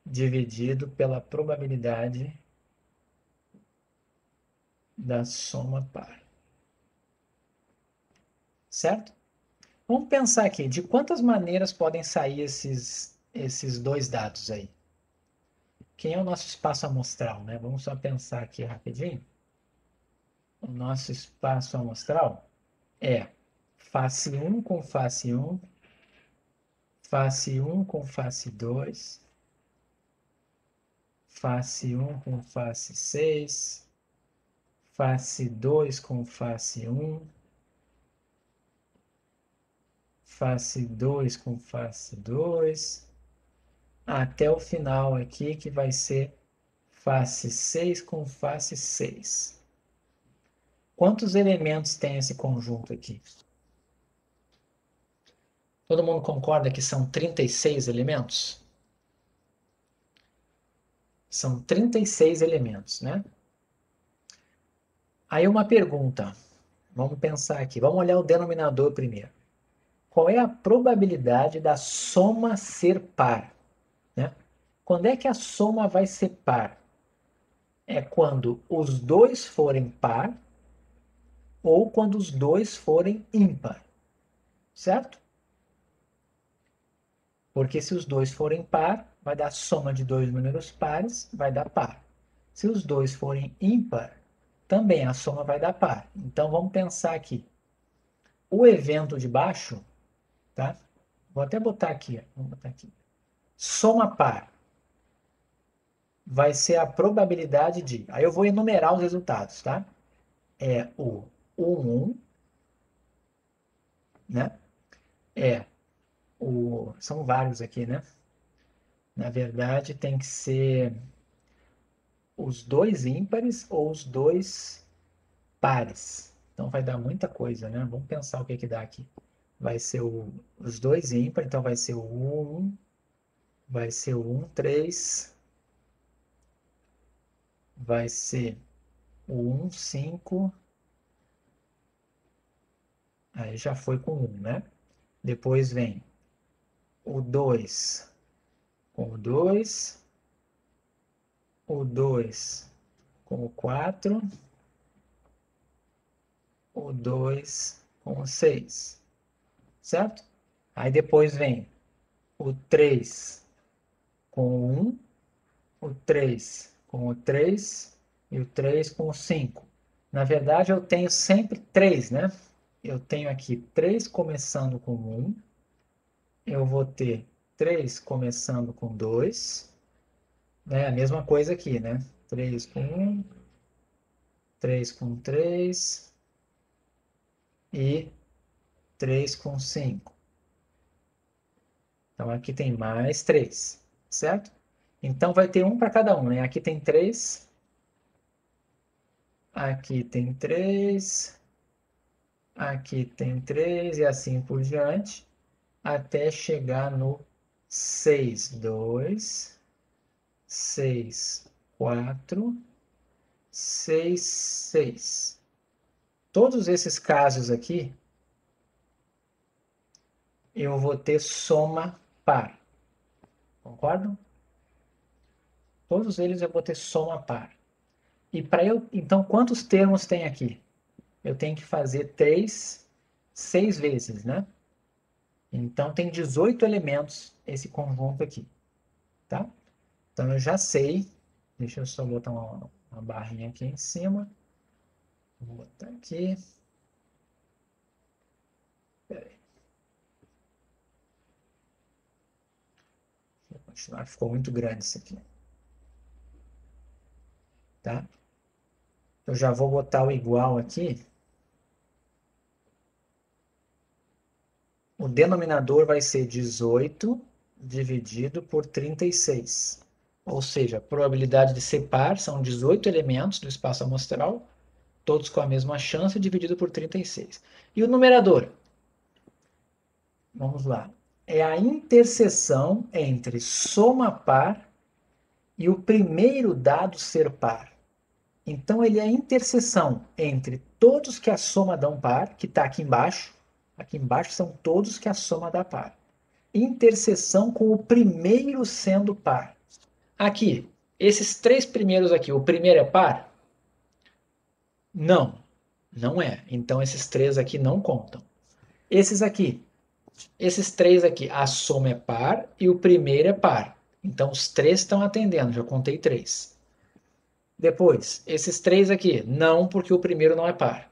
dividido pela probabilidade da soma par. Certo? Vamos pensar aqui, de quantas maneiras podem sair esses dois dados aí? Quem é o nosso espaço amostral, né? Vamos só pensar aqui rapidinho. O nosso espaço amostral é face 1 com face 1, face 1 com face 2, face 1 com face 6, face 2 com face 1, face 2 com face 2, até o final aqui que vai ser face 6 com face 6. Quantos elementos tem esse conjunto aqui? Todo mundo concorda que são 36 elementos? São 36 elementos, né? Aí uma pergunta. Vamos pensar aqui. Vamos olhar o denominador primeiro. Qual é a probabilidade da soma ser par, né? Quando é que a soma vai ser par? É quando os dois forem par ou quando os dois forem ímpar, certo? Porque se os dois forem par, vai dar soma de dois números pares, vai dar par. Se os dois forem ímpar, também a soma vai dar par. Então vamos pensar aqui. O evento de baixo, tá? Vou até botar aqui, vamos botar aqui. Soma par vai ser a probabilidade de. Aí eu vou enumerar os resultados, tá? É o 1, né? É o. São vários aqui, né? Na verdade, tem que ser os dois ímpares ou os dois pares. Então vai dar muita coisa, né? Vamos pensar o que que dá aqui. Vai ser os dois ímpares, então vai ser o 1, vai ser o 1, 3, vai ser o 1, 5, Aí já foi com 1, né? Depois vem o 2 com o 2, o 2 com o 4, o 2 com o 6, certo? Aí depois vem o 3 com o 1, o 3 com o 3 e o 3 com o 5. Na verdade, eu tenho sempre 3, né? Eu tenho aqui 3 começando com 1, eu vou ter 3 começando com 2, né? A mesma coisa aqui, né? 3 com 1, 3 com 3 e 3 com 5. Então aqui tem mais 3, certo? Então vai ter um para cada um, né? Aqui tem 3, aqui tem 3, aqui tem 3 e assim por diante, até chegar no 6, 2, 6, 4, 6, 6. Todos esses casos aqui, eu vou ter soma par. Concordam? Todos eles eu vou ter soma par. E para eu, então, quantos termos tem aqui? Eu tenho que fazer 3, 6 vezes, né? Então tem 18 elementos esse conjunto aqui, tá? Então eu já sei, deixa eu só botar uma barrinha aqui em cima. Vou botar aqui. Peraí, vou continuar, ficou muito grande isso aqui, tá? Eu já vou botar o igual aqui. O denominador vai ser 18 dividido por 36. Ou seja, a probabilidade de ser par são 18 elementos do espaço amostral, todos com a mesma chance, dividido por 36. E o numerador? Vamos lá. É a interseção entre soma par e o primeiro dado ser par. Então, ele é a interseção entre todos que a soma dão par, que está aqui embaixo. Aqui embaixo são todos que a soma dá par. Interseção com o primeiro sendo par. Aqui, esses 3 primeiros aqui, o primeiro é par? Não, não é. Então, esses 3 aqui não contam. Esses 3 aqui, a soma é par e o primeiro é par. Então, os 3 estão atendendo, já contei 3. Depois, esses 3 aqui, não, porque o primeiro não é par,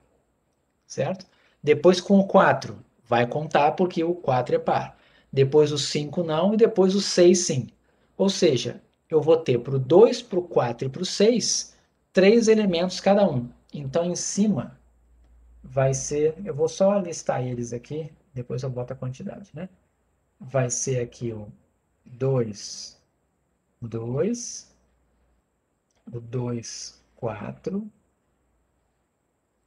certo? Depois, com o 4, vai contar porque o 4 é par. Depois, o 5 não e depois o 6 sim. Ou seja, eu vou ter para o 2, para o 4 e para o 6, 3 elementos cada um. Então, em cima, vai ser, eu vou só listar eles aqui, depois eu boto a quantidade, né? Vai ser aqui o 2, 2, o 2, 4,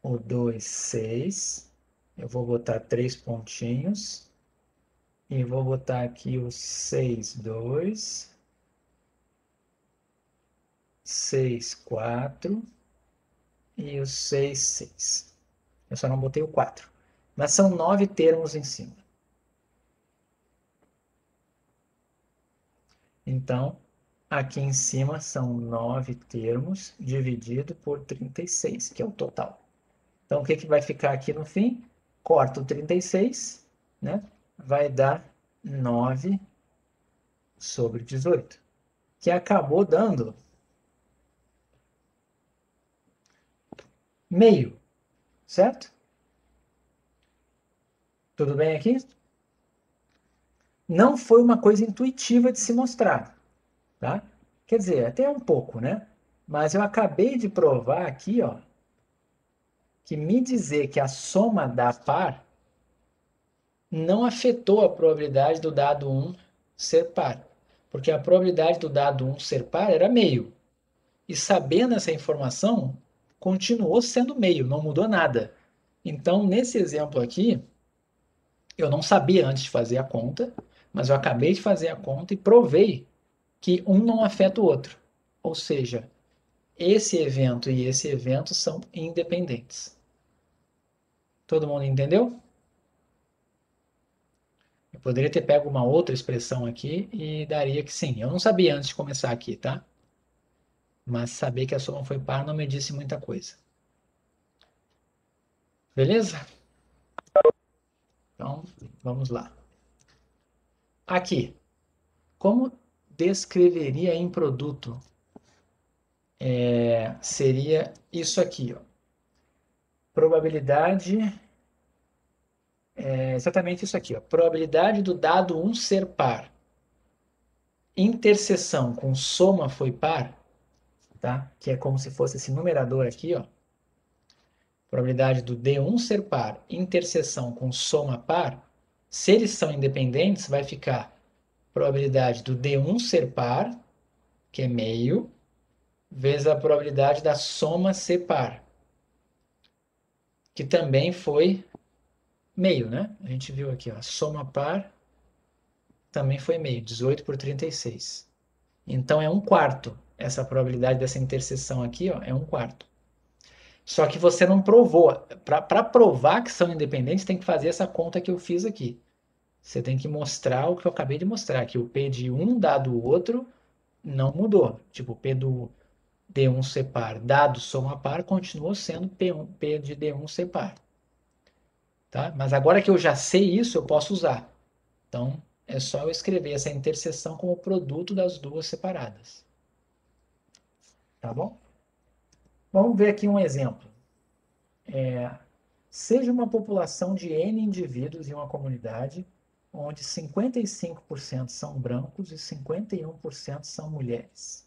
o 2, 6. Eu vou botar 3 pontinhos. E vou botar aqui o 6, 2, 6, 4 e o 6, 6. Eu só não botei o 4. Mas são 9 termos em cima. Então, aqui em cima são 9 termos dividido por 36, que é o total. Então, o que vai ficar aqui no fim? Corta o 36, né? Vai dar 9 sobre 18, que acabou dando meio, certo? Tudo bem aqui? Não foi uma coisa intuitiva de se mostrar, tá? Quer dizer, até um pouco, né? Mas eu acabei de provar aqui, ó, que me dizer que a soma dá par não afetou a probabilidade do dado 1 ser par, porque a probabilidade do dado 1 ser par era meio. E sabendo essa informação, continuou sendo meio, não mudou nada. Então, nesse exemplo aqui, eu não sabia antes de fazer a conta, mas eu acabei de fazer a conta e provei que um não afeta o outro. Ou seja, esse evento e esse evento são independentes. Todo mundo entendeu? Eu poderia ter pego uma outra expressão aqui e daria que sim. Eu não sabia antes de começar aqui, tá? Mas saber que a soma foi par não me disse muita coisa. Beleza? Então, vamos lá. Aqui, como descreveria em produto? Seria isso aqui, ó. Probabilidade, exatamente isso aqui, ó. Probabilidade do dado 1 ser par. Interseção com soma foi par, tá? Que é como se fosse esse numerador aqui, ó. Probabilidade do D1 ser par, interseção com soma par. Se eles são independentes, vai ficar probabilidade do D1 ser par, que é meio, vezes a probabilidade da soma ser par, que também foi meio, né? A gente viu aqui, ó, soma par também foi meio, 18 por 36. Então é um quarto. Essa probabilidade dessa interseção aqui, ó, é um quarto. Só que você não provou. Para provar que são independentes, tem que fazer essa conta que eu fiz aqui. Você tem que mostrar o que eu acabei de mostrar, que o P de um dado o outro não mudou. Tipo, o P do D1 ser par dado soma par continuou sendo P1, P de D1 ser par. Tá? Mas agora que eu já sei isso, eu posso usar. Então, é só eu escrever essa interseção como produto das duas separadas. Tá bom? Vamos ver aqui um exemplo. Seja uma população de N indivíduos em uma comunidade, onde 55% são brancos e 51% são mulheres.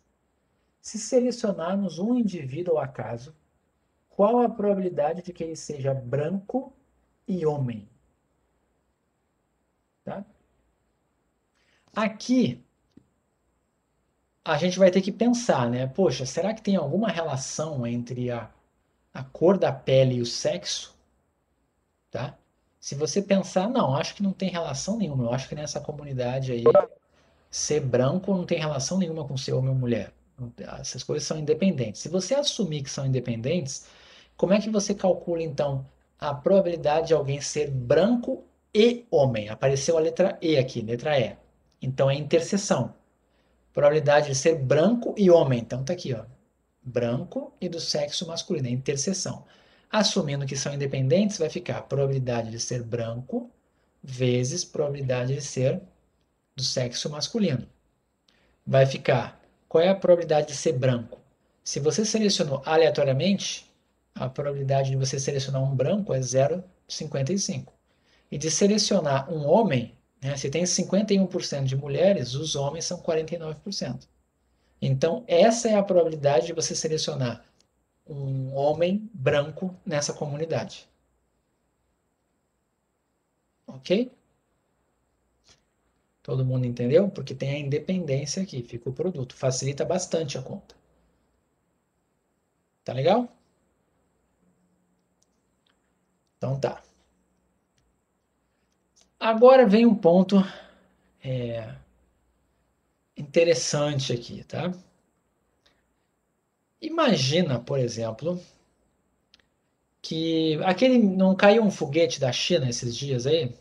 Se selecionarmos um indivíduo ao acaso, qual a probabilidade de que ele seja branco e homem? Tá? Aqui, a gente vai ter que pensar, né? Poxa, será que tem alguma relação entre a cor da pele e o sexo? Tá? Se você pensar, não, acho que não tem relação nenhuma. Eu acho que nessa comunidade aí, ser branco não tem relação nenhuma com ser homem ou mulher. Essas coisas são independentes. Se você assumir que são independentes, como é que você calcula, então, a probabilidade de alguém ser branco e homem? Apareceu a letra E aqui, letra E. Então é interseção. Probabilidade de ser branco e homem. Então tá aqui, ó. Branco e do sexo masculino, é interseção. Assumindo que são independentes, vai ficar probabilidade de ser branco vezes probabilidade de ser do sexo masculino. Vai ficar, qual é a probabilidade de ser branco? Se você selecionou aleatoriamente, a probabilidade de você selecionar um branco é 0,55. E de selecionar um homem, né, se tem 51% de mulheres, os homens são 49%. Então, essa é a probabilidade de você selecionar um homem branco nessa comunidade. Ok? Todo mundo entendeu? Porque tem a independência aqui, fica o produto. Facilita bastante a conta. Tá legal? Então tá. Agora vem um ponto interessante aqui, tá? Imagina, por exemplo, que aquele não caiu um foguete da China esses dias aí?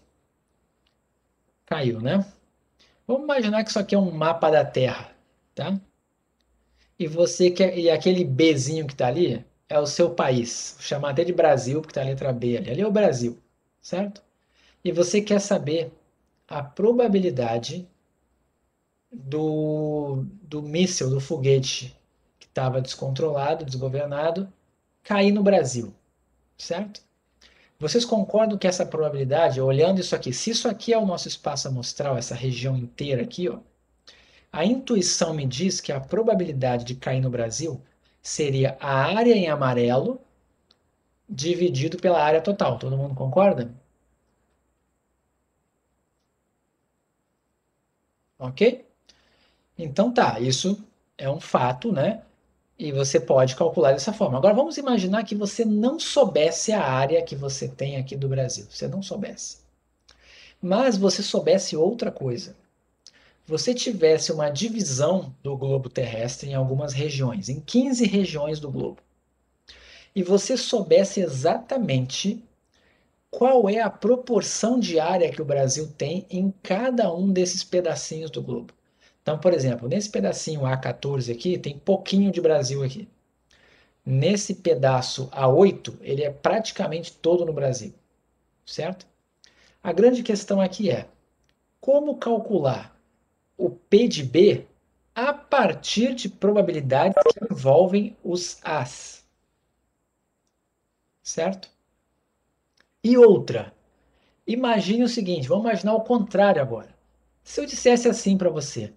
Caiu, né? Vamos imaginar que isso aqui é um mapa da Terra, tá? E você quer, e aquele Bzinho que está ali é o seu país. Vou chamar até de Brasil, porque está a letra B ali. Ali é o Brasil, certo? E você quer saber a probabilidade do míssil, do foguete que estava descontrolado, desgovernado, cair no Brasil, certo? Vocês concordam que essa probabilidade, olhando isso aqui, se isso aqui é o nosso espaço amostral, essa região inteira aqui, ó, a intuição me diz que a probabilidade de cair no Brasil seria a área em amarelo dividido pela área total. Todo mundo concorda? Ok? Então tá, isso é um fato, né? E você pode calcular dessa forma. Agora vamos imaginar que você não soubesse a área que você tem aqui do Brasil. Você não soubesse. Mas você soubesse outra coisa. Você tivesse uma divisão do globo terrestre em algumas regiões, em 15 regiões do globo. E você soubesse exatamente qual é a proporção de área que o Brasil tem em cada um desses pedacinhos do globo. Então, por exemplo, nesse pedacinho A14 aqui, tem pouquinho de Brasil aqui. Nesse pedaço A8, ele é praticamente todo no Brasil, certo? A grande questão aqui é como calcular o P de B a partir de probabilidades que envolvem os As, certo? E outra, imagine o seguinte, vamos imaginar o contrário agora. Se eu dissesse assim para você,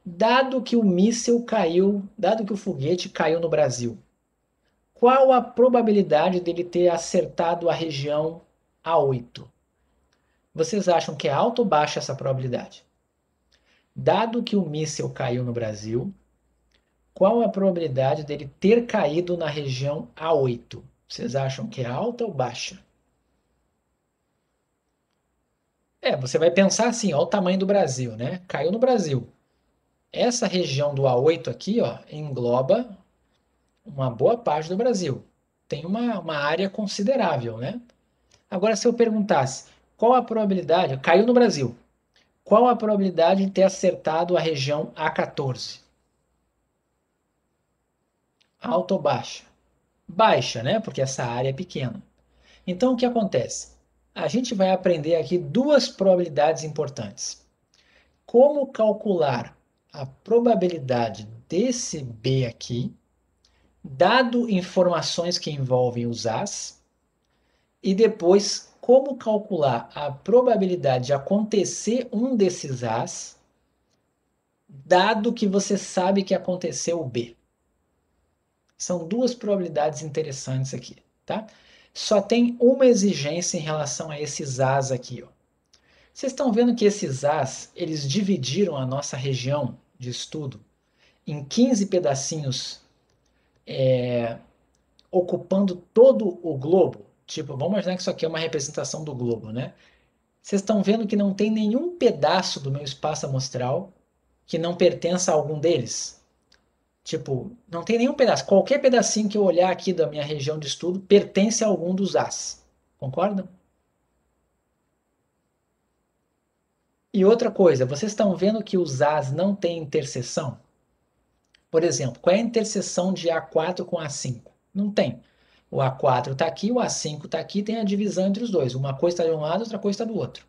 dado que o míssil caiu, dado que o foguete caiu no Brasil, qual a probabilidade dele ter acertado a região A8? Vocês acham que é alta ou baixa essa probabilidade? Dado que o míssil caiu no Brasil, qual a probabilidade dele ter caído na região A8? Vocês acham que é alta ou baixa? Você vai pensar assim, ó, o tamanho do Brasil, né? Caiu no Brasil. Essa região do A8 aqui, ó, engloba uma boa parte do Brasil. Tem uma área considerável, né? Agora, se eu perguntasse, qual a probabilidade, caiu no Brasil, qual a probabilidade de ter acertado a região A14? Alta ou baixa? Baixa, né? Porque essa área é pequena. Então, o que acontece? A gente vai aprender aqui duas probabilidades importantes. Como calcular a probabilidade desse B aqui, dado informações que envolvem os As, e depois como calcular a probabilidade de acontecer um desses As, dado que você sabe que aconteceu o B. São duas probabilidades interessantes aqui, tá? Só tem uma exigência em relação a esses As aqui, ó. Vocês estão vendo que esses As, eles dividiram a nossa região de estudo em 15 pedacinhos, ocupando todo o globo. Tipo, vamos imaginar que isso aqui é uma representação do globo, né? Vocês estão vendo que não tem nenhum pedaço do meu espaço amostral que não pertença a algum deles. Tipo, não tem nenhum pedaço. Qualquer pedacinho que eu olhar aqui da minha região de estudo pertence a algum dos As. Concordam? E outra coisa, vocês estão vendo que os As não têm interseção? Por exemplo, qual é a interseção de A4 com A5? Não tem. O A4 está aqui, o A5 está aqui, tem a divisão entre os dois. Uma coisa está de um lado, outra coisa está do outro.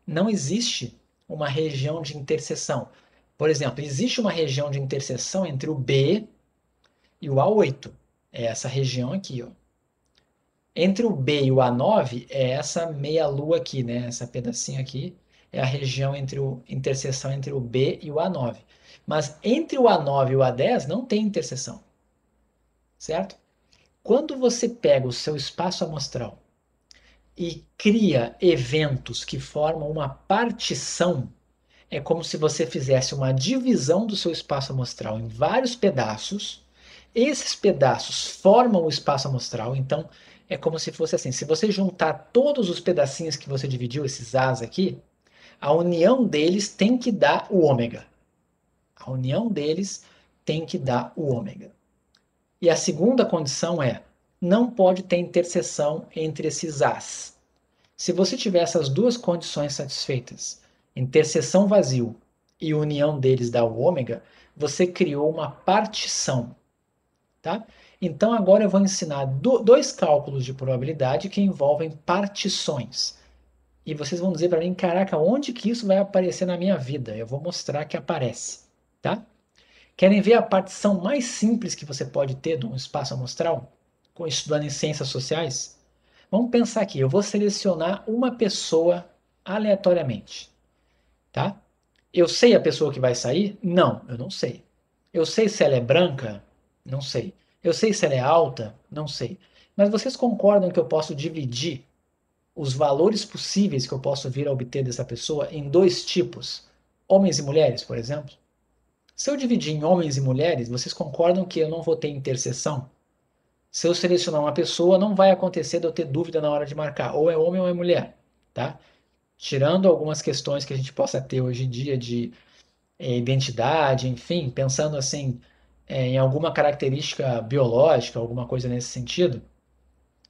Não existe uma região de interseção. Por exemplo, existe uma região de interseção entre o B e o A8. É essa região aqui, ó. Entre o B e o A9 é essa meia-lua aqui, né? Essa pedacinho aqui é a região interseção entre o B e o A9. Mas entre o A9 e o A10 não tem interseção, certo? Quando você pega o seu espaço amostral e cria eventos que formam uma partição, é como se você fizesse uma divisão do seu espaço amostral em vários pedaços. Esses pedaços formam o espaço amostral, então é como se fosse assim, se você juntar todos os pedacinhos que você dividiu, esses As aqui, a união deles tem que dar o ômega. A união deles tem que dar o ômega. E a segunda condição é, não pode ter interseção entre esses As. Se você tiver essas duas condições satisfeitas, interseção vazio e união deles dá o ômega, você criou uma partição, tá? Então agora eu vou ensinar dois cálculos de probabilidade que envolvem partições. E vocês vão dizer para mim, caraca, onde que isso vai aparecer na minha vida? Eu vou mostrar que aparece, tá? Querem ver a partição mais simples que você pode ter de um espaço amostral? Estudando em ciências sociais? Vamos pensar aqui, eu vou selecionar uma pessoa aleatoriamente, tá? Eu sei a pessoa que vai sair? Não, eu não sei. Eu sei se ela é branca? Não sei. Eu sei se ela é alta? Não sei. Mas vocês concordam que eu posso dividir os valores possíveis que eu posso vir a obter dessa pessoa em dois tipos? Homens e mulheres, por exemplo? Se eu dividir em homens e mulheres, vocês concordam que eu não vou ter interseção? Se eu selecionar uma pessoa, não vai acontecer de eu ter dúvida na hora de marcar, ou é homem ou é mulher, tá? Tirando algumas questões que a gente possa ter hoje em dia de identidade, enfim, pensando assim em alguma característica biológica, alguma coisa nesse sentido,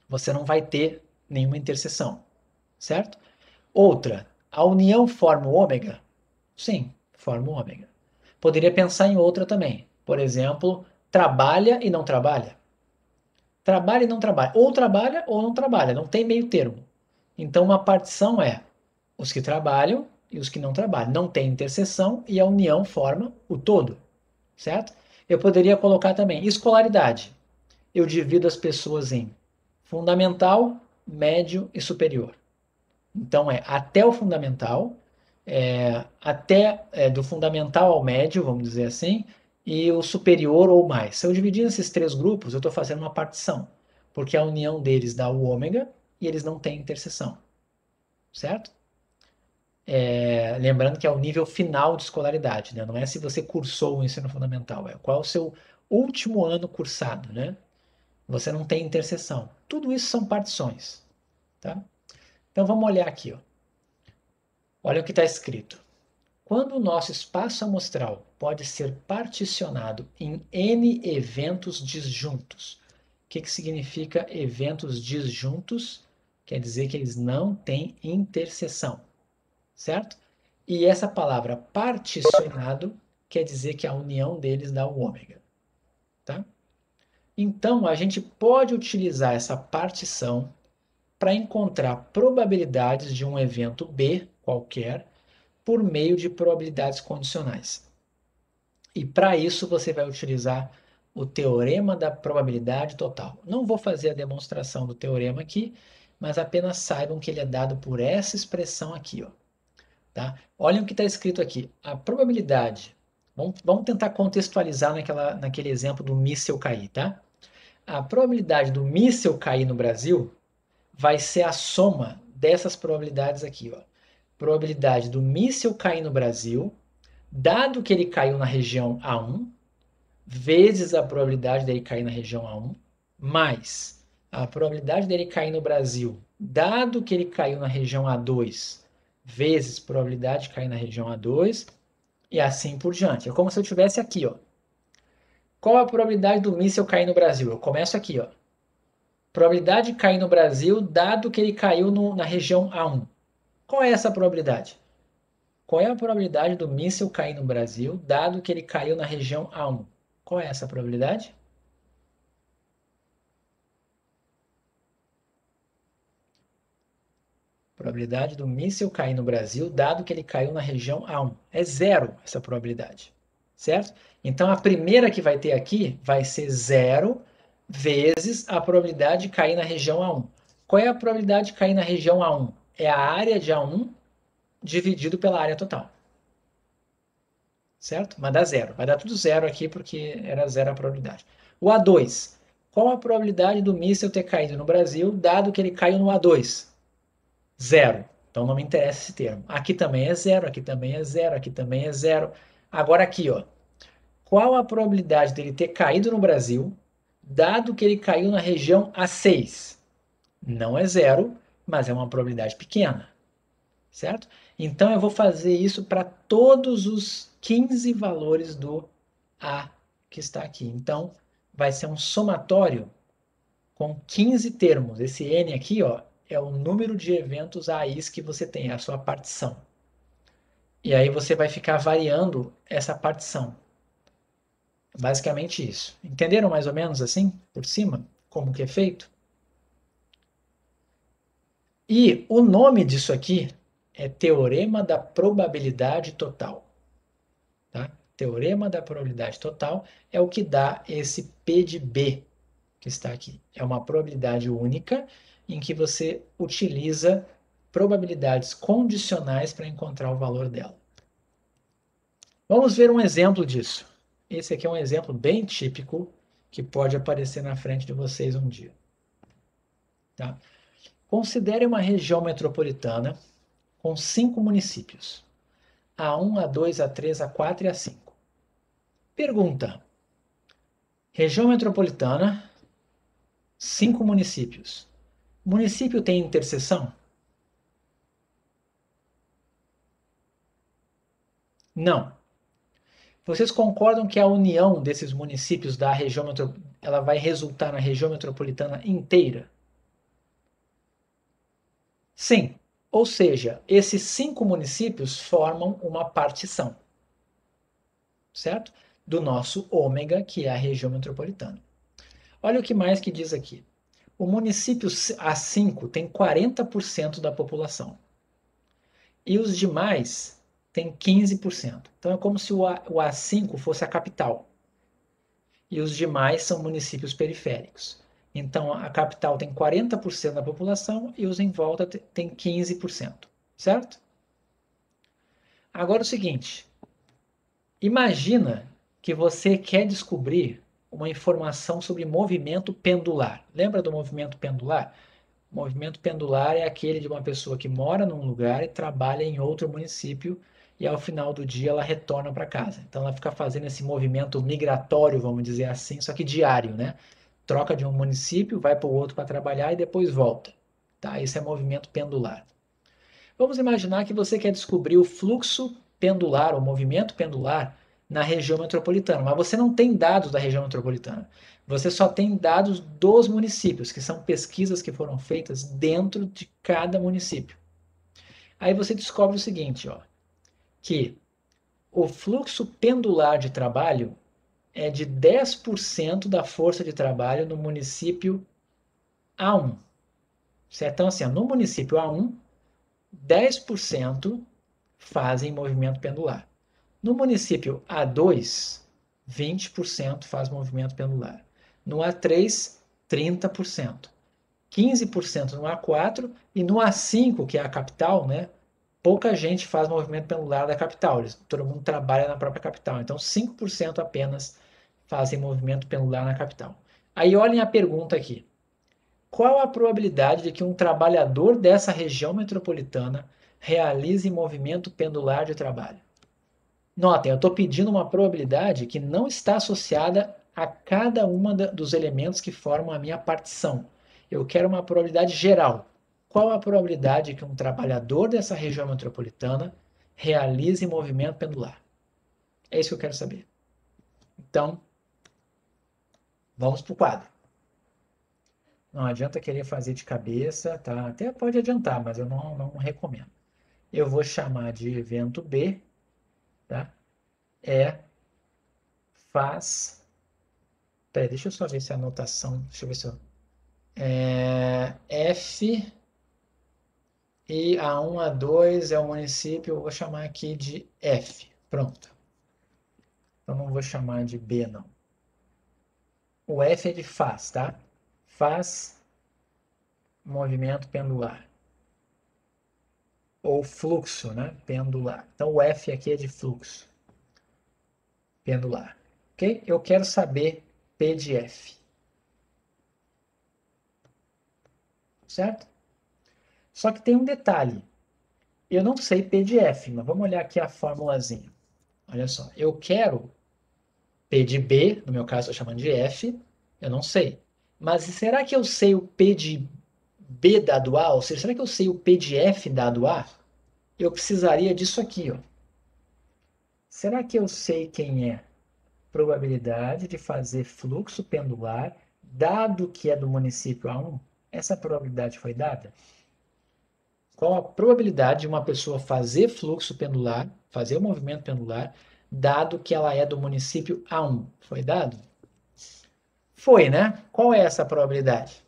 você não vai ter nenhuma interseção, certo? Outra, a união forma o ômega? Sim, forma o ômega. Poderia pensar em outra também. Por exemplo, trabalha e não trabalha. Trabalha e não trabalha. Ou trabalha ou não trabalha. Não tem meio termo. Então, uma partição é os que trabalham e os que não trabalham. Não tem interseção e a união forma o todo, certo? Eu poderia colocar também escolaridade. Eu divido as pessoas em fundamental, médio e superior. Então, é até o fundamental, do fundamental ao médio, vamos dizer assim, e o superior ou mais. Se eu dividir esses três grupos, eu estou fazendo uma partição, porque a união deles dá o ômega e eles não têm interseção, certo? Lembrando que é o nível final de escolaridade, né? Não é se você cursou o ensino fundamental, é qual é o seu último ano cursado, né? Você não tem interseção. Tudo isso são partições, tá? Então vamos olhar aqui, ó. Olha o que está escrito. Quando o nosso espaço amostral pode ser particionado em N eventos disjuntos. O que significa eventos disjuntos? Quer dizer que eles não têm interseção, certo? E essa palavra particionado quer dizer que a união deles dá o ômega, tá? Então, a gente pode utilizar essa partição para encontrar probabilidades de um evento B qualquer por meio de probabilidades condicionais. E para isso você vai utilizar o teorema da probabilidade total. Não vou fazer a demonstração do teorema aqui, mas apenas saibam que ele é dado por essa expressão aqui, ó. Tá? Olhem o que está escrito aqui. A probabilidade, vamos tentar contextualizar naquele exemplo do míssil cair, tá? A probabilidade do míssil cair no Brasil vai ser a soma dessas probabilidades aqui, ó. Probabilidade do míssil cair no Brasil, dado que ele caiu na região A1, vezes a probabilidade dele cair na região A1, mais a probabilidade dele cair no Brasil, dado que ele caiu na região A2, vezes probabilidade de cair na região A2, e assim por diante. É como se eu tivesse aqui, ó. Qual a probabilidade do míssil cair no Brasil? Eu começo aqui, ó. Probabilidade de cair no Brasil, dado que ele caiu na região A1. Qual é essa probabilidade? Qual é a probabilidade do míssil cair no Brasil, dado que ele caiu na região A1? Qual é essa probabilidade? Probabilidade do míssil cair no Brasil, dado que ele caiu na região A1. É zero essa probabilidade, certo? Então, a primeira que vai ter aqui vai ser zero vezes a probabilidade de cair na região A1. Qual é a probabilidade de cair na região A1? É a área de A1 dividido pela área total, certo? Mas dá zero. Vai dar tudo zero aqui porque era zero a probabilidade. O A2. Qual a probabilidade do míssil ter caído no Brasil, dado que ele caiu no A2? Zero. Então não me interessa esse termo. Aqui também é zero, aqui também é zero, aqui também é zero. Agora aqui, ó. Qual a probabilidade dele ter caído no Brasil, dado que ele caiu na região A6? Não é zero, mas é uma probabilidade pequena, certo? Então eu vou fazer isso para todos os 15 valores do A que está aqui. Então vai ser um somatório com 15 termos. Esse N aqui, ó, é o número de eventos AIs que você tem, a sua partição. E aí você vai ficar variando essa partição. Basicamente isso. Entenderam mais ou menos assim, por cima, como que é feito? E o nome disso aqui é Teorema da Probabilidade Total. Tá? Teorema da Probabilidade Total é o que dá esse P de B que está aqui. É uma probabilidade única em que você utiliza probabilidades condicionais para encontrar o valor dela. Vamos ver um exemplo disso. Esse aqui é um exemplo bem típico que pode aparecer na frente de vocês um dia. Tá? Considere uma região metropolitana com 5 municípios. A1, A2, A3, A4 e A5. Pergunta. Região metropolitana, 5 municípios. Município tem interseção? Não. Vocês concordam que a união desses municípios da região metropolitana ela vai resultar na região metropolitana inteira? Sim. Ou seja, esses 5 municípios formam uma partição, certo? Do nosso ômega, que é a região metropolitana. Olha o que mais que diz aqui. O município A5 tem 40% da população. E os demais têm 15%. Então é como se o A5 fosse a capital. E os demais são municípios periféricos. Então a capital tem 40% da população e os em volta têm 15%. Certo? Agora o seguinte, imagina que você quer descobrir uma informação sobre movimento pendular. Lembra do movimento pendular? O movimento pendular é aquele de uma pessoa que mora num lugar e trabalha em outro município e ao final do dia ela retorna para casa. Então ela fica fazendo esse movimento migratório, vamos dizer assim, só que diário, né? Troca de um município, vai para o outro para trabalhar e depois volta. Tá? Isso é movimento pendular. Vamos imaginar que você quer descobrir o fluxo pendular, o movimento pendular na região metropolitana, mas você não tem dados da região metropolitana. Você só tem dados dos municípios, que são pesquisas que foram feitas dentro de cada município. Aí você descobre o seguinte, ó, que o fluxo pendular de trabalho é de 10% da força de trabalho no município A1. Certo? Então, assim, no município A1, 10% fazem movimento pendular. No município A2, 20% faz movimento pendular. No A3, 30%. 15% no A4 e no A5, que é a capital, né? Pouca gente faz movimento pendular da capital. Todo mundo trabalha na própria capital. Então, 5% apenas fazem movimento pendular na capital. Aí olhem a pergunta aqui. Qual a probabilidade de que um trabalhador dessa região metropolitana realize movimento pendular de trabalho? Notem, eu estou pedindo uma probabilidade que não está associada a cada uma dos elementos que formam a minha partição. Eu quero uma probabilidade geral. Qual a probabilidade que um trabalhador dessa região metropolitana realize movimento pendular? É isso que eu quero saber. Então, vamos para o quadro. Não adianta querer fazer de cabeça, tá? Até pode adiantar, mas eu não recomendo. Eu vou chamar de evento B, tá? Faz. Peraí, deixa eu só ver se a anotação. Deixa eu ver se eu. F e A1, A2 é o município, eu vou chamar aqui de F. Pronto. Eu não vou chamar de B, não. O F é de faz, tá? Faz movimento pendular. Ou fluxo, né? Pendular. Então o F aqui é de fluxo pendular. Ok? Eu quero saber P de F. Certo? Só que tem um detalhe. Eu não sei P de F, mas vamos olhar aqui a formulazinha. Olha só. Eu quero P de B, no meu caso estou chamando de F, eu não sei. Mas será que eu sei o P de B dado A? Ou seja, será que eu sei o P de F dado A? Eu precisaria disso aqui, ó. Será que eu sei quem é? Probabilidade de fazer fluxo pendular, dado que é do município A1? Essa probabilidade foi dada? Qual a probabilidade de uma pessoa fazer fluxo pendular, fazer o movimento pendular, dado que ela é do município A1? Foi dado? Foi, né? Qual é essa probabilidade?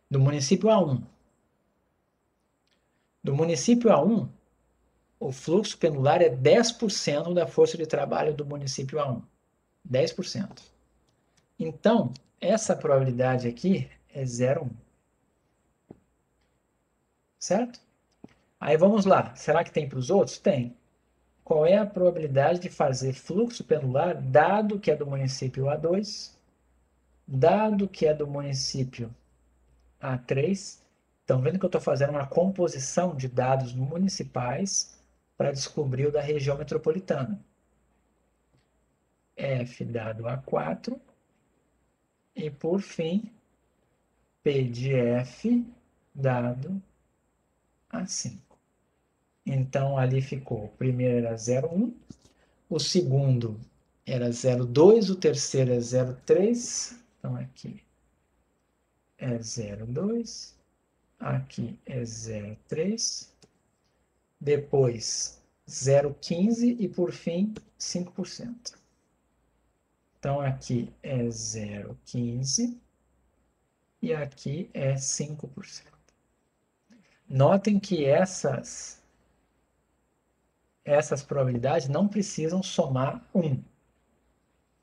Do município A1. Do município A1, o fluxo pendular é 10% da força de trabalho do município A1. 10%. Então, essa probabilidade aqui é 0,1. Certo? Aí vamos lá. Será que tem para os outros? Tem. Qual é a probabilidade de fazer fluxo pendular, dado que é do município A2, dado que é do município A3? Estão vendo que eu estou fazendo uma composição de dados municipais para descobrir o da região metropolitana. F dado A4 e, por fim, P de F dado A5. Então, ali ficou, o primeiro era 0,1, o segundo era 0,2, o terceiro é 0,3, então aqui é 0,2, aqui é 0,3, depois 0,15 e por fim 5%. Então aqui é 0,15 e aqui é 5%. Notem que essas probabilidades não precisam somar 1,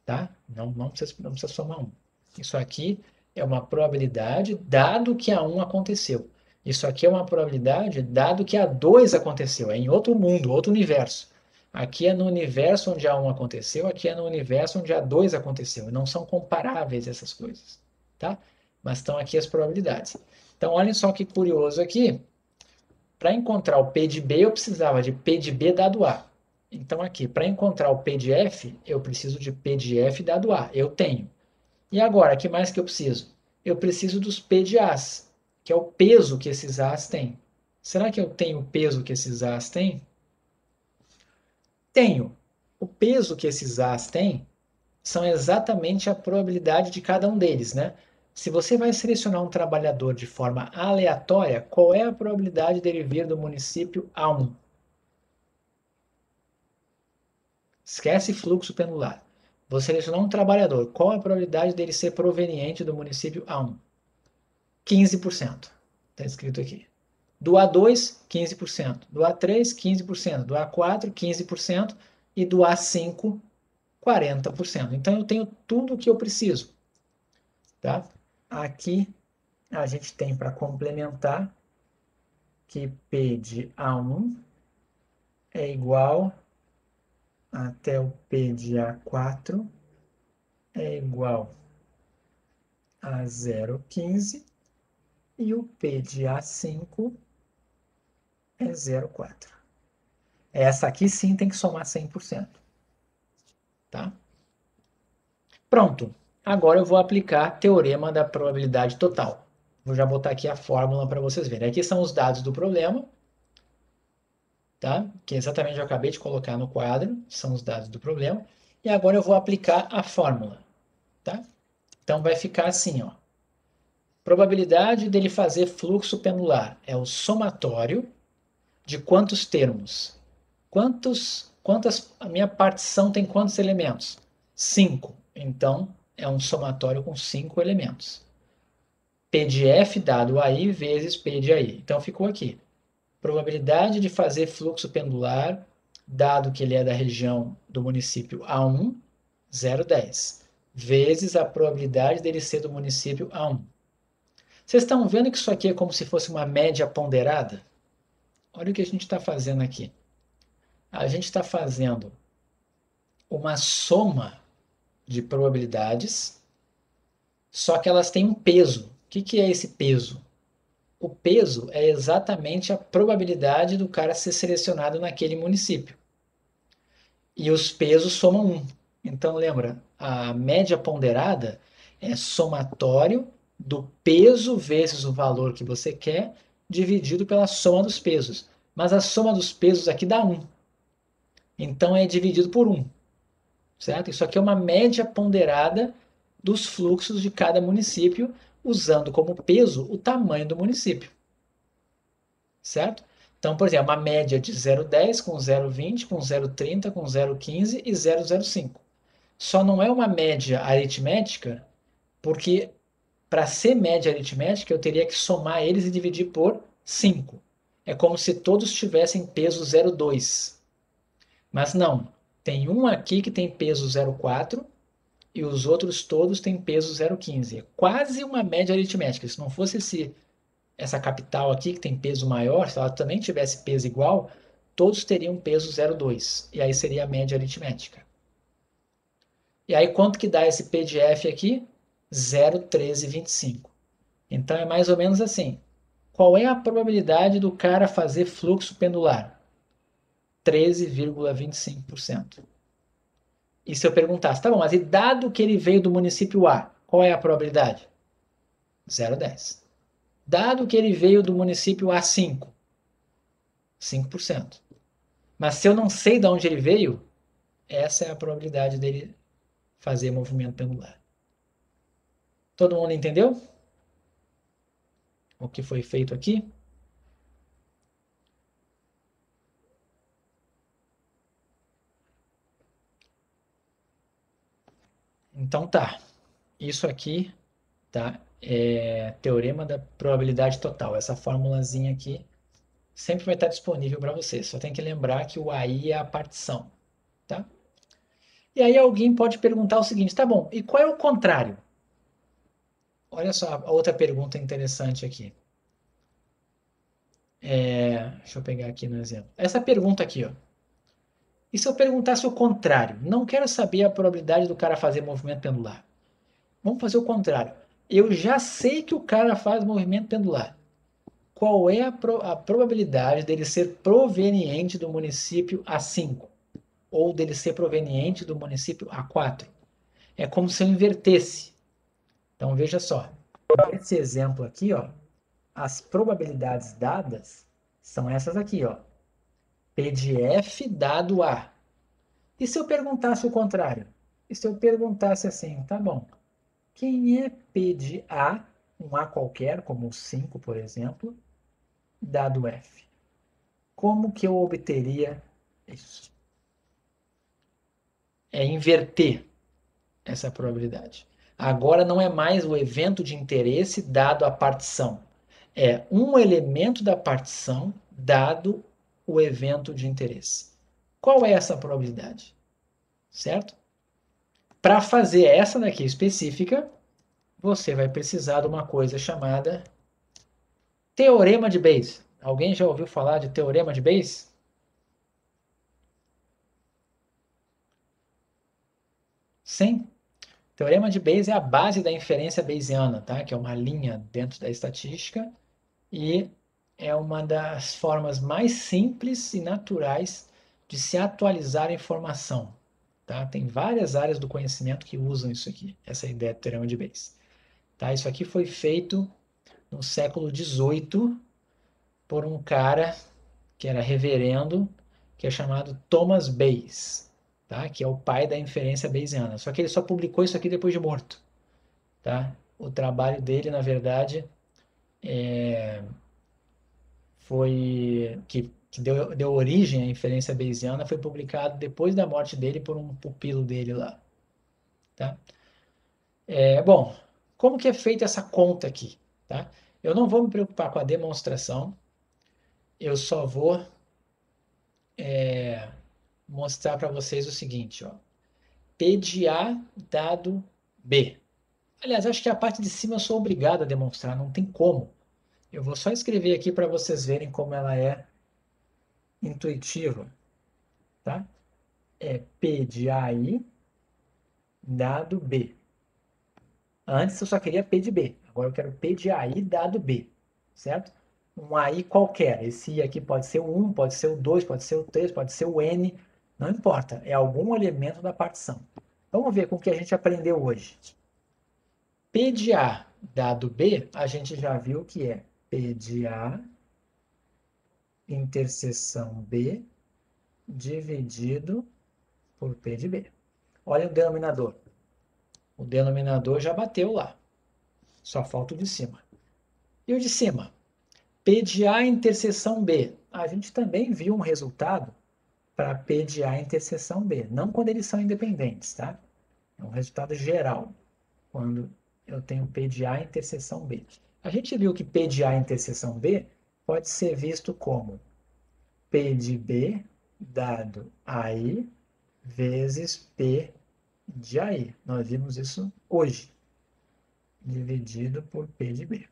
tá? Não precisa somar 1. Isso aqui é uma probabilidade dado que a 1 aconteceu. Isso aqui é uma probabilidade dado que a 2 aconteceu. É em outro mundo, outro universo. Aqui é no universo onde a 1 aconteceu, aqui é no universo onde a 2 aconteceu. Não são comparáveis essas coisas, tá? Mas estão aqui as probabilidades. Então, olhem só que curioso aqui. Para encontrar o P de B, eu precisava de P de B dado A. Então, aqui, para encontrar o P de F, eu preciso de P de F dado A. Eu tenho. E agora, o que mais que eu preciso? Eu preciso dos P de As, que é o peso que esses As têm. Será que eu tenho o peso que esses As têm? Tenho. O peso que esses As têm são exatamente a probabilidade de cada um deles, né? Se você vai selecionar um trabalhador de forma aleatória, qual é a probabilidade dele vir do município A1? Esquece fluxo pendular. Vou selecionar um trabalhador. Qual a probabilidade dele ser proveniente do município A1? 15%. Está escrito aqui. Do A2, 15%. Do A3, 15%. Do A4, 15%. E do A5, 40%. Então, eu tenho tudo o que eu preciso. Tá? Aqui, a gente tem para complementar que P de A1 é igual até o P de A4 é igual a 0,15 e o P de A5 é 0,4. Essa aqui sim tem que somar 100%. Tá? Pronto. Agora eu vou aplicar a teorema da probabilidade total. Vou já botar aqui a fórmula para vocês verem. Aqui são os dados do problema, tá? Que exatamente eu acabei de colocar no quadro, são os dados do problema. E agora eu vou aplicar a fórmula, tá? Então vai ficar assim, ó. Probabilidade dele fazer fluxo pendular é o somatório de quantos termos? A minha partição tem quantos elementos? 5. Então, é um somatório com 5 elementos. P de F dado AI vezes P de AI. Então, ficou aqui. Probabilidade de fazer fluxo pendular, dado que ele é da região do município A1, 0,10, vezes a probabilidade dele ser do município A1. Vocês estão vendo que isso aqui é como se fosse uma média ponderada? Olha o que a gente está fazendo aqui. A gente está fazendo uma soma de probabilidades, só que elas têm um peso. O que é esse peso? O peso é exatamente a probabilidade do cara ser selecionado naquele município. E os pesos somam 1. Então, lembra, a média ponderada é somatório do peso vezes o valor que você quer, dividido pela soma dos pesos. Mas a soma dos pesos aqui dá 1. Então, é dividido por 1. Certo? Isso aqui é uma média ponderada dos fluxos de cada município, usando como peso o tamanho do município. Certo? Então, por exemplo, uma média de 0,10 com 0,20, com 0,30, com 0,15 e 0,05. Só não é uma média aritmética, porque para ser média aritmética eu teria que somar eles e dividir por 5. É como se todos tivessem peso 0,2. Mas não, tem um aqui que tem peso 0,4 e os outros todos têm peso 0,15. É quase uma média aritmética. Se não fosse essa capital aqui, que tem peso maior, se ela também tivesse peso igual, todos teriam peso 0,2. E aí seria a média aritmética. E aí quanto que dá esse P de F aqui? 0,1325. Então é mais ou menos assim. Qual é a probabilidade do cara fazer fluxo pendular? 13,25%. E se eu perguntasse, tá bom, mas e dado que ele veio do município A, qual é a probabilidade? 0,10. Dado que ele veio do município A5, 5%. Mas se eu não sei de onde ele veio, essa é a probabilidade dele fazer movimento pendular. Todo mundo entendeu o que foi feito aqui? Então tá. Isso aqui, tá? É teorema da probabilidade total. Essa formulazinha aqui sempre vai estar disponível para você. Só tem que lembrar que o AI é a partição, tá? E aí alguém pode perguntar o seguinte, tá bom, e qual é o contrário? Olha só a outra pergunta interessante aqui. Deixa eu pegar aqui no exemplo. Essa pergunta aqui, ó. E se eu perguntasse o contrário? Não quero saber a probabilidade do cara fazer movimento pendular. Vamos fazer o contrário. Eu já sei que o cara faz movimento pendular. Qual é a probabilidade dele ser proveniente do município A5? Ou dele ser proveniente do município A4? É como se eu invertesse. Então veja só. Nesse exemplo aqui, ó, as probabilidades dadas são essas aqui, ó. P de F dado A. E se eu perguntasse o contrário? E se eu perguntasse assim, tá bom, quem é P de A, um A qualquer, como o 5, por exemplo, dado F? Como que eu obteria isso? É inverter essa probabilidade. Agora não é mais o evento de interesse dado a partição. É um elemento da partição dado o evento de interesse. Qual é essa probabilidade? Certo? Para fazer essa daqui específica, você vai precisar de uma coisa chamada teorema de Bayes. Alguém já ouviu falar de teorema de Bayes? Sim. Teorema de Bayes é a base da inferência bayesiana, tá? Que é uma linha dentro da estatística e é uma das formas mais simples e naturais de se atualizar a informação. Tá? Tem várias áreas do conhecimento que usam isso aqui, essa ideia do teorema de Bayes. Tá? Isso aqui foi feito no século XVIII por um cara que era reverendo, que é chamado Thomas Bayes, tá? Que é o pai da inferência bayesiana. Só que ele só publicou isso aqui depois de morto. Tá? O trabalho dele, na verdade, foi que deu origem à inferência bayesiana, foi publicado depois da morte dele por um pupilo dele lá. Tá? Bom, como que é feita essa conta aqui? Tá? Eu não vou me preocupar com a demonstração, eu só vou mostrar para vocês o seguinte, ó. P de A dado B. Aliás, acho que a parte de cima eu sou obrigado a demonstrar, não tem como. Eu vou só escrever aqui para vocês verem como ela é intuitiva, tá? É P de AI dado B. Antes eu só queria P de B, agora eu quero P de AI dado B, certo? Um AI qualquer, esse I aqui pode ser o 1, pode ser o 2, pode ser o 3, pode ser o N, não importa, é algum elemento da partição. Vamos ver com o que a gente aprendeu hoje. P de A dado B, a gente já viu que é P de A interseção B dividido por P de B. Olha o denominador. O denominador já bateu lá. Só falta o de cima. E o de cima? P de A interseção B. A gente também viu um resultado para P de A interseção B. Não quando eles são independentes, tá? É um resultado geral. Quando eu tenho P de A interseção B. A gente viu que P de A interseção B pode ser visto como P de B dado AI vezes P de AI. Nós vimos isso hoje, dividido por P de B.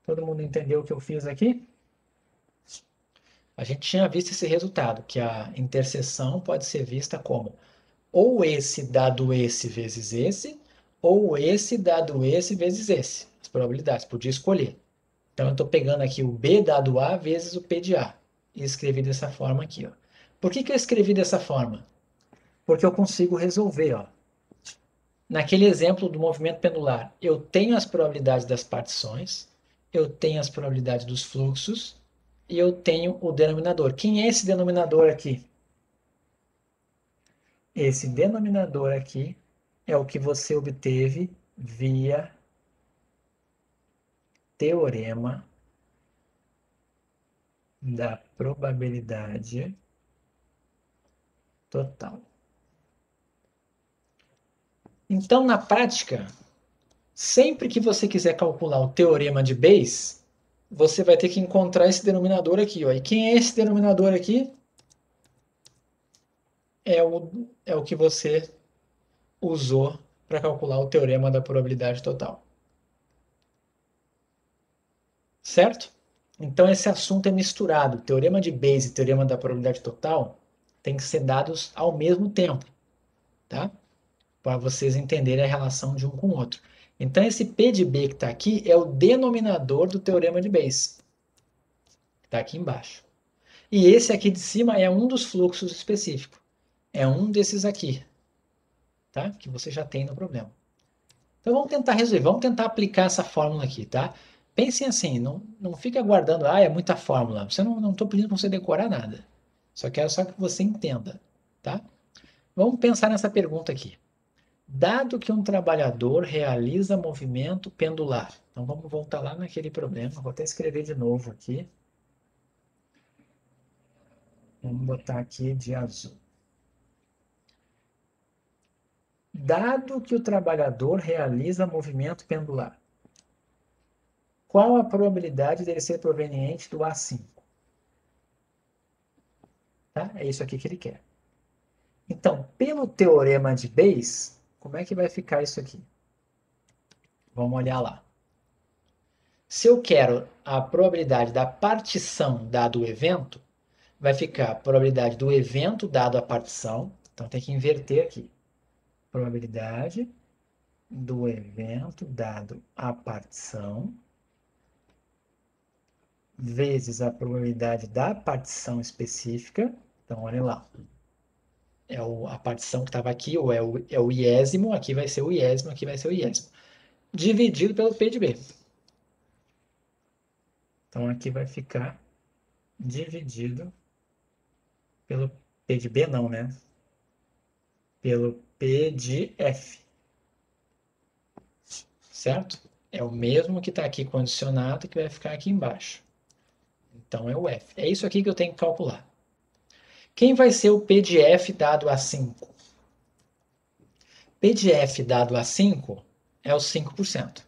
Todo mundo entendeu o que eu fiz aqui? A gente tinha visto esse resultado, que a interseção pode ser vista como ou esse dado esse vezes esse, ou esse dado esse vezes esse. As probabilidades, podia escolher. Então, eu estou pegando aqui o B dado A vezes o P de A. E escrevi dessa forma aqui. Ó. Por que eu escrevi dessa forma? Porque eu consigo resolver. Ó. Naquele exemplo do movimento pendular, eu tenho as probabilidades das partições, eu tenho as probabilidades dos fluxos e eu tenho o denominador. Quem é esse denominador aqui? Esse denominador aqui é o que você obteve via teorema da probabilidade total. Então, na prática, sempre que você quiser calcular o teorema de Bayes, você vai ter que encontrar esse denominador aqui. Ó. E quem é esse denominador aqui? É o que você usou para calcular o teorema da probabilidade total. Certo? Então, esse assunto é misturado. Teorema de Bayes e teorema da probabilidade total têm que ser dados ao mesmo tempo, tá? Para vocês entenderem a relação de um com o outro. Então, esse P de B que está aqui é o denominador do teorema de Bayes, que está aqui embaixo. E esse aqui de cima é um dos fluxos específicos. É um desses aqui, tá? Que você já tem no problema. Então, vamos tentar resolver, vamos tentar aplicar essa fórmula aqui, tá? Pensem assim, não fica aguardando, é muita fórmula. Não estou pedindo para você decorar nada. Só quero só que você entenda, tá? Vamos pensar nessa pergunta aqui. Dado que um trabalhador realiza movimento pendular. Então vamos voltar lá naquele problema. Vou até escrever de novo aqui. Vamos botar aqui de azul. Dado que o trabalhador realiza movimento pendular, qual a probabilidade dele ser proveniente do A5? Tá? É isso aqui que ele quer. Então, pelo teorema de Bayes, como é que vai ficar isso aqui? Vamos olhar lá. Se eu quero a probabilidade da partição dado o evento, vai ficar a probabilidade do evento dado a partição. Então tem que inverter aqui. Probabilidade do evento dado a partição vezes a probabilidade da partição específica. Então, olha lá. A partição que estava aqui, ou é o iésimo, aqui vai ser o iésimo, aqui vai ser o iésimo. Dividido pelo P de B. Então, aqui vai ficar dividido pelo P de B, não, né? Pelo P de F. Certo? É o mesmo que está aqui condicionado que vai ficar aqui embaixo. Então, é o F. É isso aqui que eu tenho que calcular. Quem vai ser o P de F dado a 5? P de F dado a 5 é o 5%.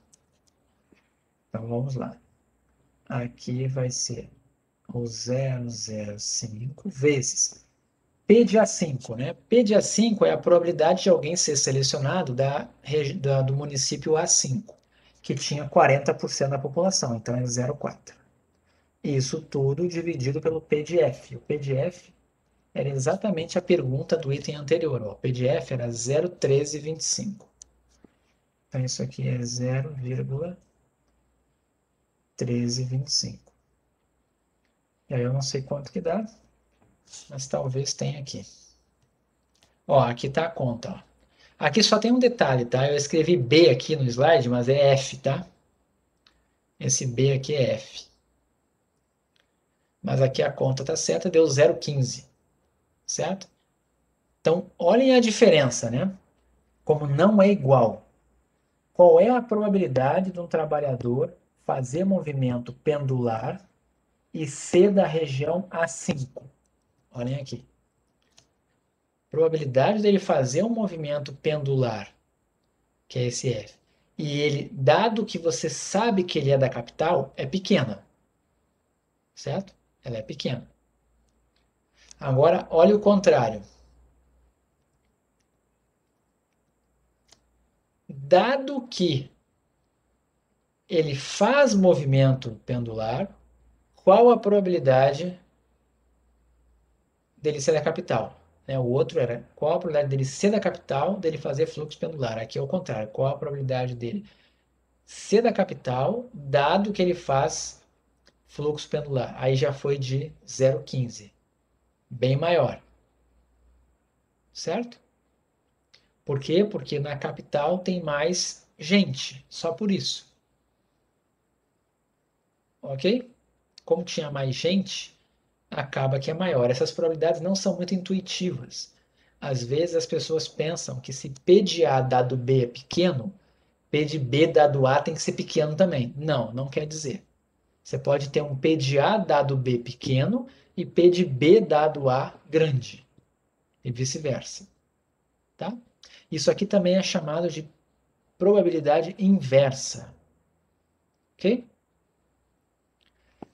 Então, vamos lá. Aqui vai ser o 0,05 vezes P de A5, né? P de A5 é a probabilidade de alguém ser selecionado do município A5, que tinha 40% da população, então é 0,4. Isso tudo dividido pelo P de F. O P de F era exatamente a pergunta do item anterior. O P de F era 0,1325. Então, isso aqui é 0,1325. E aí eu não sei quanto que dá, mas talvez tenha aqui. Ó, aqui está a conta. Ó. Aqui só tem um detalhe, tá? Eu escrevi B aqui no slide, mas é F, tá? Esse B aqui é F. Mas aqui a conta está certa, deu 0,15, certo? Então, olhem a diferença, né? Como não é igual. Qual é a probabilidade de um trabalhador fazer movimento pendular e ser da região A5? Olhem aqui. Probabilidade dele fazer um movimento pendular, que é esse F, e ele, dado que você sabe que ele é da capital, é pequena. Certo? Ela é pequena. Agora, olha o contrário. Dado que ele faz movimento pendular, qual a probabilidade dele ser da capital? O outro era qual a probabilidade dele ser da capital, dele fazer fluxo pendular. Aqui é o contrário. Qual a probabilidade dele ser da capital, dado que ele faz fluxo pendular? Aí já foi de 0,15. Bem maior. Certo? Por quê? Porque na capital tem mais gente. Só por isso. Ok? Como tinha mais gente, acaba que é maior. Essas probabilidades não são muito intuitivas, Às vezes as pessoas pensam que se P de A dado B é pequeno, P de B dado A tem que ser pequeno também. Não, não quer dizer. Você pode ter um P de A dado B pequeno e P de B dado A grande, e vice-versa, tá? Isso aqui também é chamado de probabilidade inversa, ok?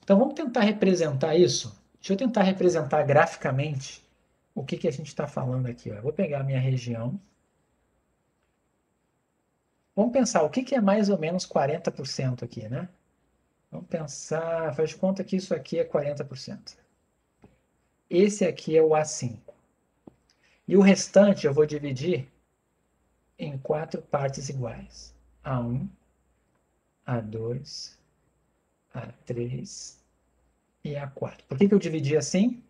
Então vamos tentar representar isso. Deixa eu tentar representar graficamente o que a gente está falando aqui. Ó. Eu vou pegar a minha região. Vamos pensar o que é mais ou menos 40% aqui, né? Vamos pensar, faz de conta que isso aqui é 40%. Esse aqui é o A5. E o restante eu vou dividir em 4 partes iguais. A1, A2, A3 e A4. Por que eu dividi assim?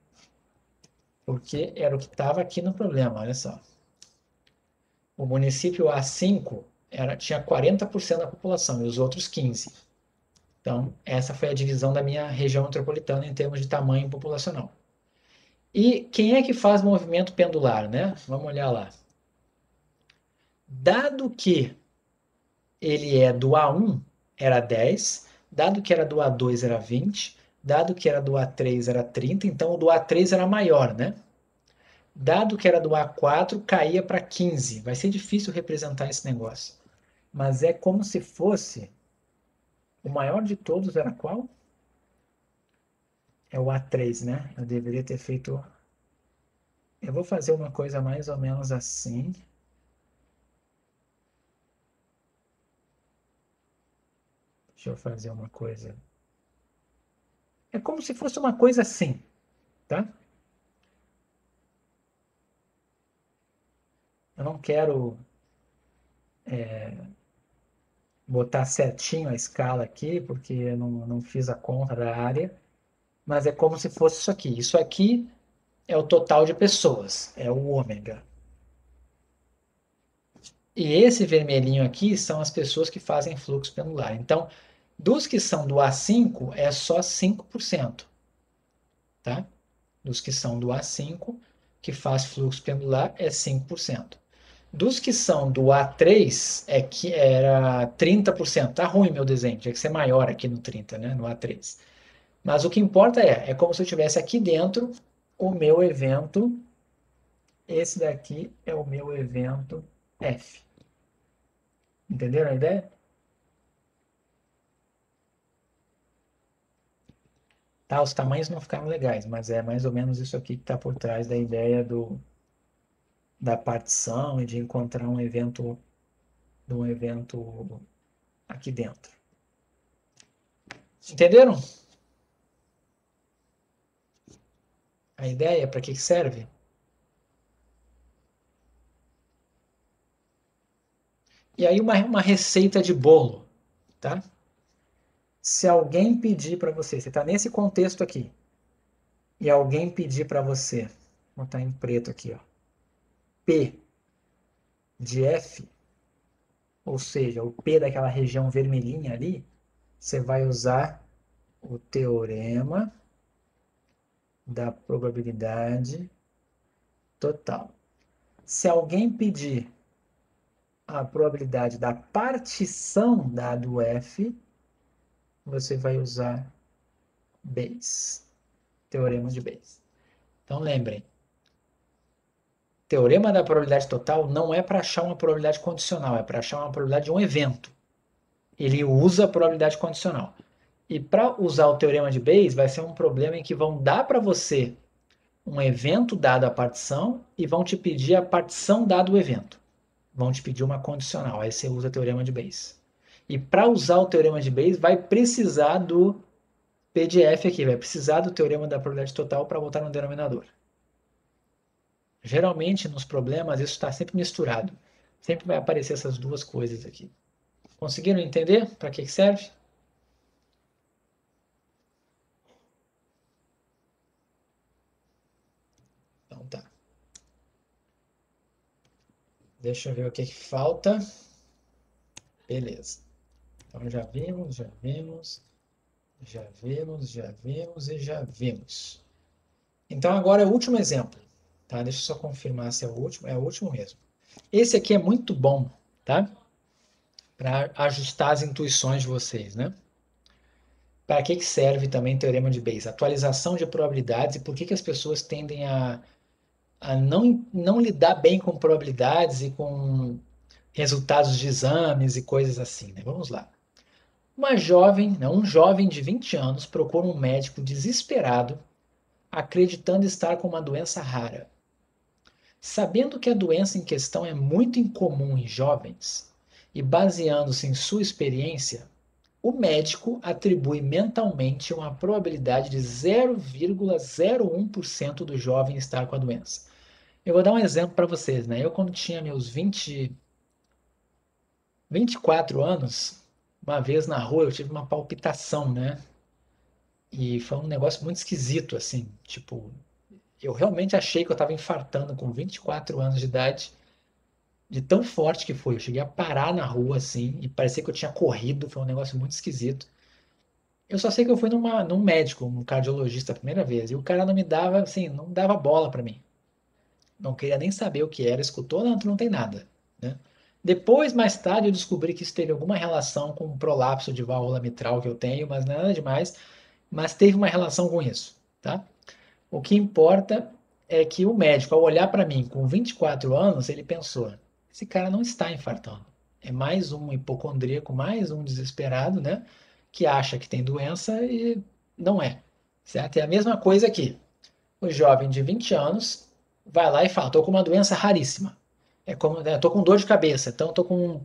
Porque era o que estava aqui no problema, olha só. O município A5 tinha 40% da população e os outros 15%. Então, essa foi a divisão da minha região metropolitana em termos de tamanho populacional. E quem é que faz movimento pendular, né? Vamos olhar lá. Dado que ele é do A1, era 10, dado que era do A2 era 20, dado que era do A3 era 30, então o do A3 era maior, né? Dado que era do A4, caía para 15. Vai ser difícil representar esse negócio. Mas é como se fosse... O maior de todos era qual? É o A3, né? Eu deveria ter feito... Eu vou fazer uma coisa mais ou menos assim. Deixa eu fazer uma coisa. É como se fosse uma coisa assim, tá? Eu não quero botar certinho a escala aqui, porque eu não fiz a conta da área, mas é como se fosse isso aqui. Isso aqui é o total de pessoas, é o ômega. E esse vermelhinho aqui são as pessoas que fazem fluxo pendular. Então, dos que são do A5, é só 5%, tá? Dos que são do A5, que faz fluxo pendular, é 5%. Dos que são do A3, é que era 30%. Tá ruim meu desenho, tinha que ser maior aqui no 30, né? No A3. Mas o que importa é como se eu tivesse aqui dentro o meu evento. Esse daqui é o meu evento F. Entenderam a ideia? Tá, os tamanhos não ficaram legais, mas é mais ou menos isso aqui que está por trás da ideia da partição e de encontrar um evento aqui dentro. Entenderam? A ideia, para que serve? E aí uma receita de bolo, tá? Se alguém pedir para você, você está nesse contexto aqui, e alguém pedir para você, vou botar em preto aqui, ó, P de F, ou seja, o P daquela região vermelhinha ali, você vai usar o teorema da probabilidade total. Se alguém pedir a probabilidade da partição dado F, você vai usar Bayes, teorema de Bayes. Então lembrem, teorema da probabilidade total não é para achar uma probabilidade condicional, é para achar uma probabilidade de um evento. Ele usa a probabilidade condicional. E para usar o teorema de Bayes, vai ser um problema em que vão dar para você um evento dado a partição e vão te pedir a partição dado o evento. Vão te pedir uma condicional. Aí você usa o teorema de Bayes. E para usar o teorema de Bayes, vai precisar do PDF aqui, vai precisar do teorema da probabilidade total para botar no denominador. Geralmente, nos problemas, isso está sempre misturado. Sempre vai aparecer essas duas coisas aqui. Conseguiram entender para que serve? Então tá. Deixa eu ver o que falta. Beleza. Então já vimos, já vimos, já vimos, já vimos e já vimos. Então agora é o último exemplo. tá? Deixa eu só confirmar se é o último. É o último mesmo. Esse aqui é muito bom, tá? Para ajustar as intuições de vocês, né? Para que que serve também o teorema de Bayes? Atualização de probabilidades e por que que as pessoas tendem a não lidar bem com probabilidades e com resultados de exames e coisas assim, né? Vamos lá. Um jovem de 20 anos procura um médico desesperado, acreditando estar com uma doença rara. Sabendo que a doença em questão é muito incomum em jovens e baseando-se em sua experiência, o médico atribui mentalmente uma probabilidade de 0,01% do jovem estar com a doença. Eu vou dar um exemplo para vocês, né? Eu, quando tinha meus 24 anos, uma vez na rua eu tive uma palpitação, né? E foi um negócio muito esquisito, assim. Tipo, eu realmente achei que eu estava infartando com 24 anos de idade, de tão forte que foi. Eu cheguei a parar na rua, assim, e parecia que eu tinha corrido. Foi um negócio muito esquisito. Eu só sei que eu fui num médico, um cardiologista a primeira vez, e o cara não me dava, assim, não dava bola para mim. Não queria nem saber o que era, escutou, não, tu não tem nada, né? Depois, mais tarde, eu descobri que isso teve alguma relação com o prolapso de válvula mitral que eu tenho, mas nada demais, mas teve uma relação com isso, tá? O que importa é que o médico, ao olhar para mim com 24 anos, ele pensou: esse cara não está infartando. É mais um hipocondríaco, mais um desesperado, né? Que acha que tem doença e não é. Certo? É a mesma coisa aqui. O jovem de 20 anos vai lá e fala: estou com uma doença raríssima. É como, né, tô com dor de cabeça, então tô com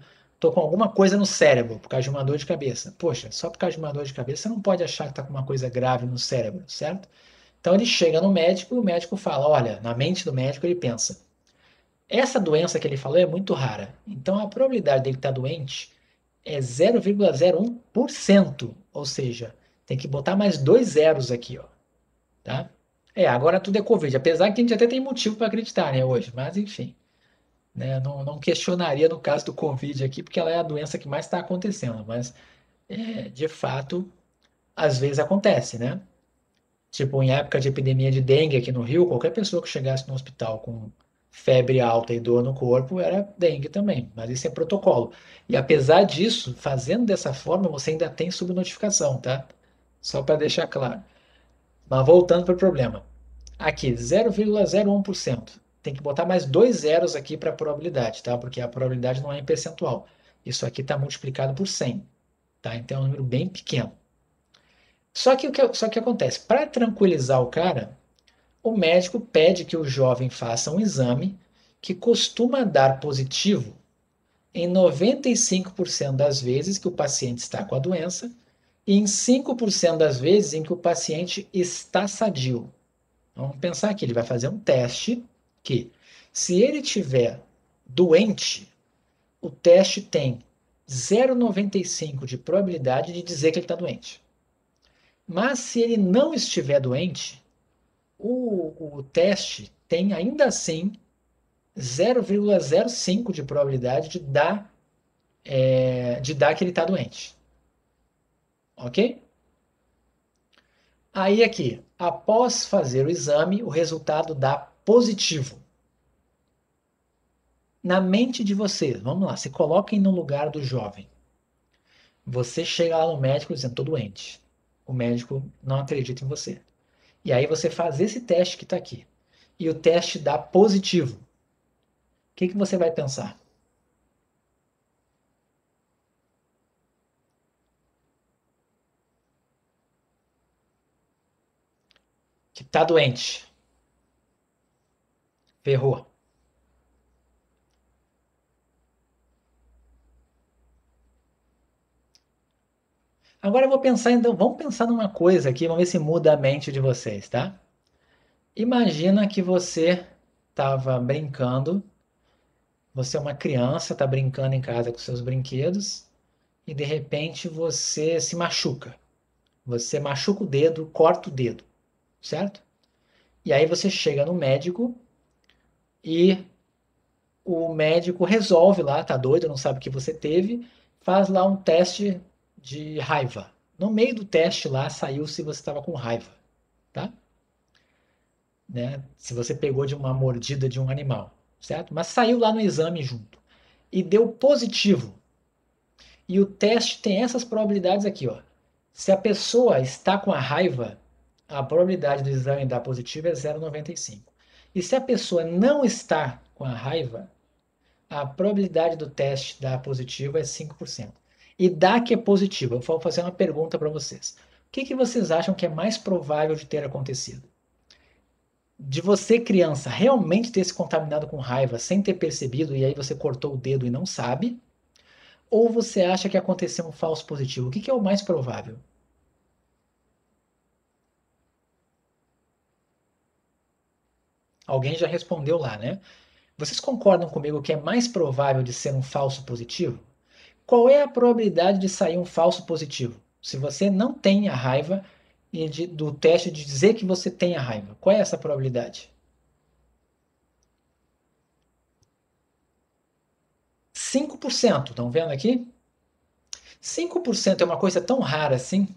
alguma coisa no cérebro por causa de uma dor de cabeça. Poxa, só por causa de uma dor de cabeça você não pode achar que está com uma coisa grave no cérebro, certo? Então ele chega no médico e o médico fala: olha, na mente do médico ele pensa: essa doença que ele falou é muito rara, então a probabilidade dele estar doente é 0,01%, ou seja, tem que botar mais dois zeros aqui, ó, tá? Agora tudo é Covid, apesar que a gente até tem motivo para acreditar, né, hoje, mas enfim, né, não questionaria no caso do Covid aqui, porque ela é a doença que mais está acontecendo, mas de fato, às vezes acontece, né? Tipo, em época de epidemia de dengue aqui no Rio, qualquer pessoa que chegasse no hospital com febre alta e dor no corpo era dengue também, mas isso é protocolo. E apesar disso, fazendo dessa forma, você ainda tem subnotificação, tá? Só para deixar claro. Mas voltando para o problema. Aqui, 0,01%. Tem que botar mais dois zeros aqui para a probabilidade, tá? Porque a probabilidade não é em percentual. Isso aqui está multiplicado por 100, tá? Então é um número bem pequeno. Só que acontece, para tranquilizar o cara, o médico pede que o jovem faça um exame que costuma dar positivo em 95% das vezes que o paciente está com a doença e em 5% das vezes em que o paciente está sadio. Vamos pensar que ele vai fazer um teste que, se ele tiver doente, o teste tem 0,95 de probabilidade de dizer que ele está doente. Mas se ele não estiver doente, o teste tem ainda assim 0,05 de probabilidade de dar que ele está doente. Ok? Aí aqui, após fazer o exame, o resultado dá positivo. Na mente de vocês, vamos lá, se coloquem no lugar do jovem. Você chega lá no médico dizendo: estou doente. O médico não acredita em você. E aí você faz esse teste que está aqui. E o teste dá positivo. O que você vai pensar? Que está doente. Ferrou. Agora eu vou pensar, então, vamos pensar numa coisa aqui, vamos ver se muda a mente de vocês, tá? Imagina que você estava brincando, você é uma criança, está brincando em casa com seus brinquedos e de repente você se machuca. Você machuca o dedo, corta o dedo, certo? E aí você chega no médico e o médico resolve lá, tá doido, não sabe o que você teve, faz lá um teste de raiva. No meio do teste lá saiu se você estava com raiva, tá? né? Se você pegou de uma mordida de um animal, certo? Mas saiu lá no exame junto e deu positivo. E o teste tem essas probabilidades aqui, ó. Se a pessoa está com a raiva, a probabilidade do exame dar positivo é 0,95. E se a pessoa não está com a raiva, a probabilidade do teste dar positivo é 5%. E dá que é positivo. Eu vou fazer uma pergunta para vocês. O que vocês acham que é mais provável de ter acontecido? De você, criança, realmente ter se contaminado com raiva sem ter percebido e aí você cortou o dedo e não sabe? Ou você acha que aconteceu um falso positivo? O que é o mais provável? Alguém já respondeu lá, né? Vocês concordam comigo que é mais provável de ser um falso positivo? Qual é a probabilidade de sair um falso positivo? Se você não tem a raiva e do teste de dizer que você tem a raiva, qual é essa probabilidade? 5%, estão vendo aqui? 5% é uma coisa tão rara assim.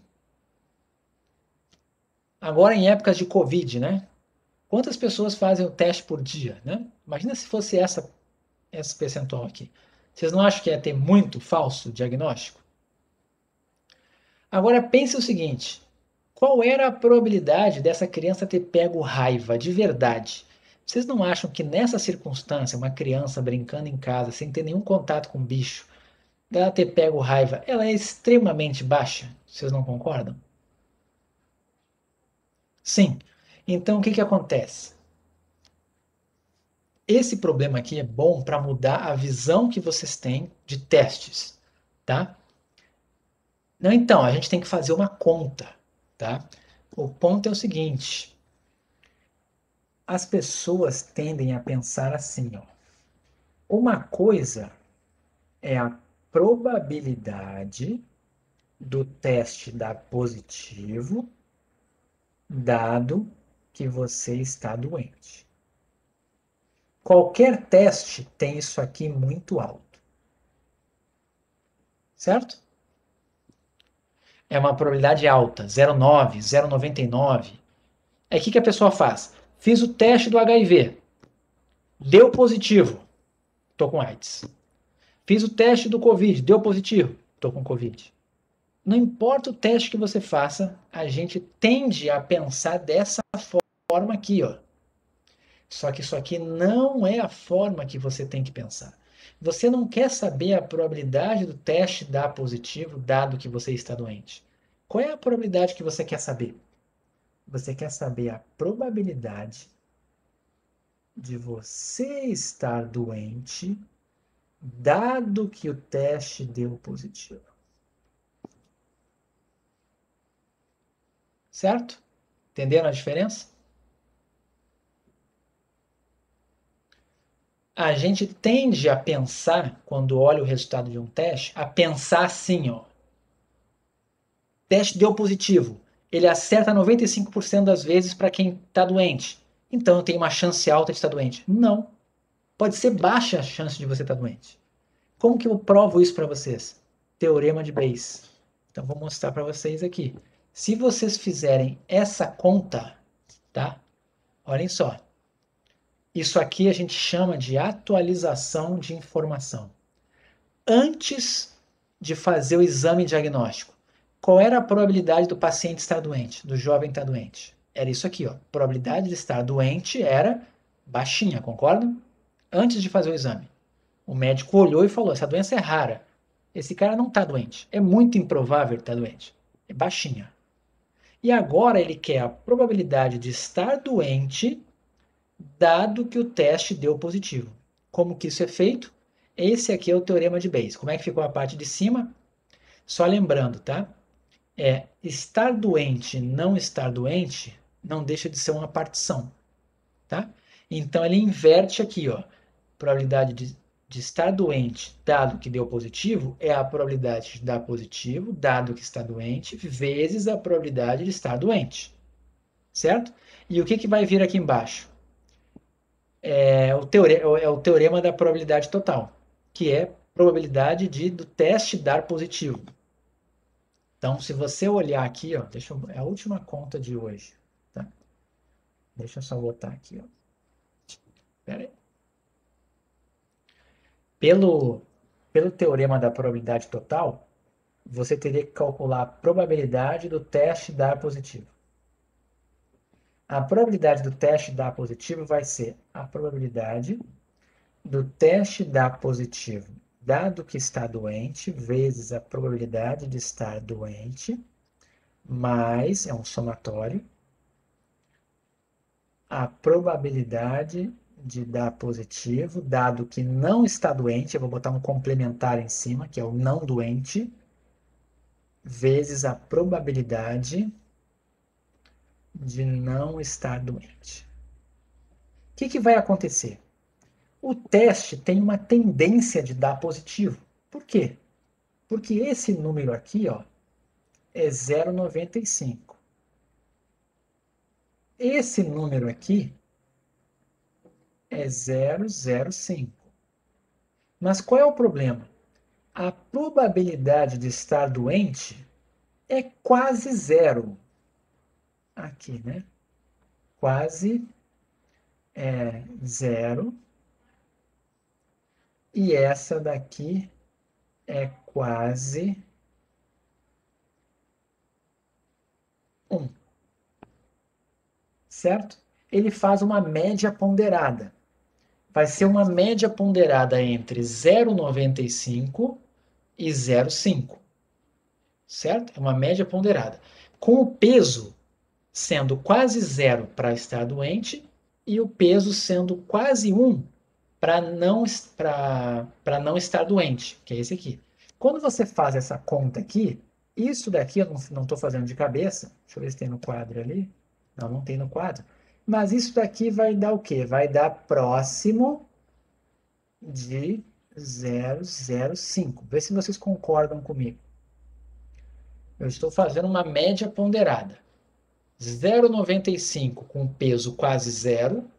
Agora em épocas de Covid, né? Quantas pessoas fazem o teste por dia, né? Imagina se fosse esse percentual aqui. Vocês não acham que ia ter muito falso diagnóstico? Agora pense o seguinte: qual era a probabilidade dessa criança ter pego raiva de verdade? Vocês não acham que nessa circunstância, uma criança brincando em casa, sem ter nenhum contato com o bicho, dela ter pego raiva, ela é extremamente baixa? Vocês não concordam? Sim. Então o que acontece? Esse problema aqui é bom para mudar a visão que vocês têm de testes, tá? Não, então, a gente tem que fazer uma conta, tá? O ponto é o seguinte: as pessoas tendem a pensar assim, ó. Uma coisa é a probabilidade do teste dar positivo, dado que você está doente. Qualquer teste tem isso aqui muito alto, certo? É uma probabilidade alta, 0,9, 0,99. Aí o que a pessoa faz? Fiz o teste do HIV, deu positivo, estou com AIDS. Fiz o teste do Covid, deu positivo, estou com Covid. Não importa o teste que você faça, a gente tende a pensar dessa forma aqui, ó. Só que isso aqui não é a forma que você tem que pensar. Você não quer saber a probabilidade do teste dar positivo, dado que você está doente. Qual é a probabilidade que você quer saber? Você quer saber a probabilidade de você estar doente, dado que o teste deu positivo. Certo? Entenderam a diferença? A gente tende a pensar, quando olha o resultado de um teste, a pensar assim, ó. Teste deu positivo. Ele acerta 95% das vezes para quem está doente. Então eu tenho uma chance alta de estar doente. Não. Pode ser baixa a chance de você estar doente. Como que eu provo isso para vocês? Teorema de Bayes. Então vou mostrar para vocês aqui. Se vocês fizerem essa conta, tá? Olhem só. Isso aqui a gente chama de atualização de informação. Antes de fazer o exame diagnóstico, qual era a probabilidade do paciente estar doente, do jovem estar doente? Era isso aqui, ó. A probabilidade de estar doente era baixinha, concordam? Antes de fazer o exame. O médico olhou e falou: essa doença é rara. Esse cara não está doente. É muito improvável estar doente. É baixinha. E agora ele quer a probabilidade de estar doente, dado que o teste deu positivo. Como que isso é feito? Esse aqui é o teorema de Bayes. Como é que ficou a parte de cima? Só lembrando, tá? Estar doente, não estar doente, não deixa de ser uma partição, tá? Então ele inverte aqui, ó. Probabilidade de estar doente, dado que deu positivo, é a probabilidade de dar positivo, dado que está doente, vezes a probabilidade de estar doente, certo? E o que vai vir aqui embaixo? É o teorema da probabilidade total, que é probabilidade do teste dar positivo. Então, se você olhar aqui, ó, é a última conta de hoje. Tá? Deixa eu só botar aqui, ó. Pera aí. Pelo teorema da probabilidade total, você teria que calcular a probabilidade do teste dar positivo. A probabilidade do teste dar positivo vai ser a probabilidade do teste dar positivo, dado que está doente, vezes a probabilidade de estar doente, mais, é um somatório, a probabilidade de dar positivo, dado que não está doente, eu vou botar um complementar em cima, que é o não doente, vezes a probabilidade de não estar doente. O que vai acontecer? O teste tem uma tendência de dar positivo. Por quê? Porque esse número aqui, ó, é 0,95. Esse número aqui é 0,05. Mas qual é o problema? A probabilidade de estar doente é quase zero. Aqui, né? Quase zero. E essa daqui é quase 1. Certo? Ele faz uma média ponderada. Vai ser uma média ponderada entre 0,95 e 0,5. Certo? É uma média ponderada. Com o peso sendo quase zero para estar doente e o peso sendo quase 1 para não estar doente, que é esse aqui. Quando você faz essa conta aqui, isso daqui eu não estou fazendo de cabeça. Deixa eu ver se tem no quadro ali. Não, não tem no quadro. Mas isso daqui vai dar o quê? Vai dar próximo de 0,05. Vê se vocês concordam comigo. Eu estou fazendo uma média ponderada. 0,95 com peso quase zero,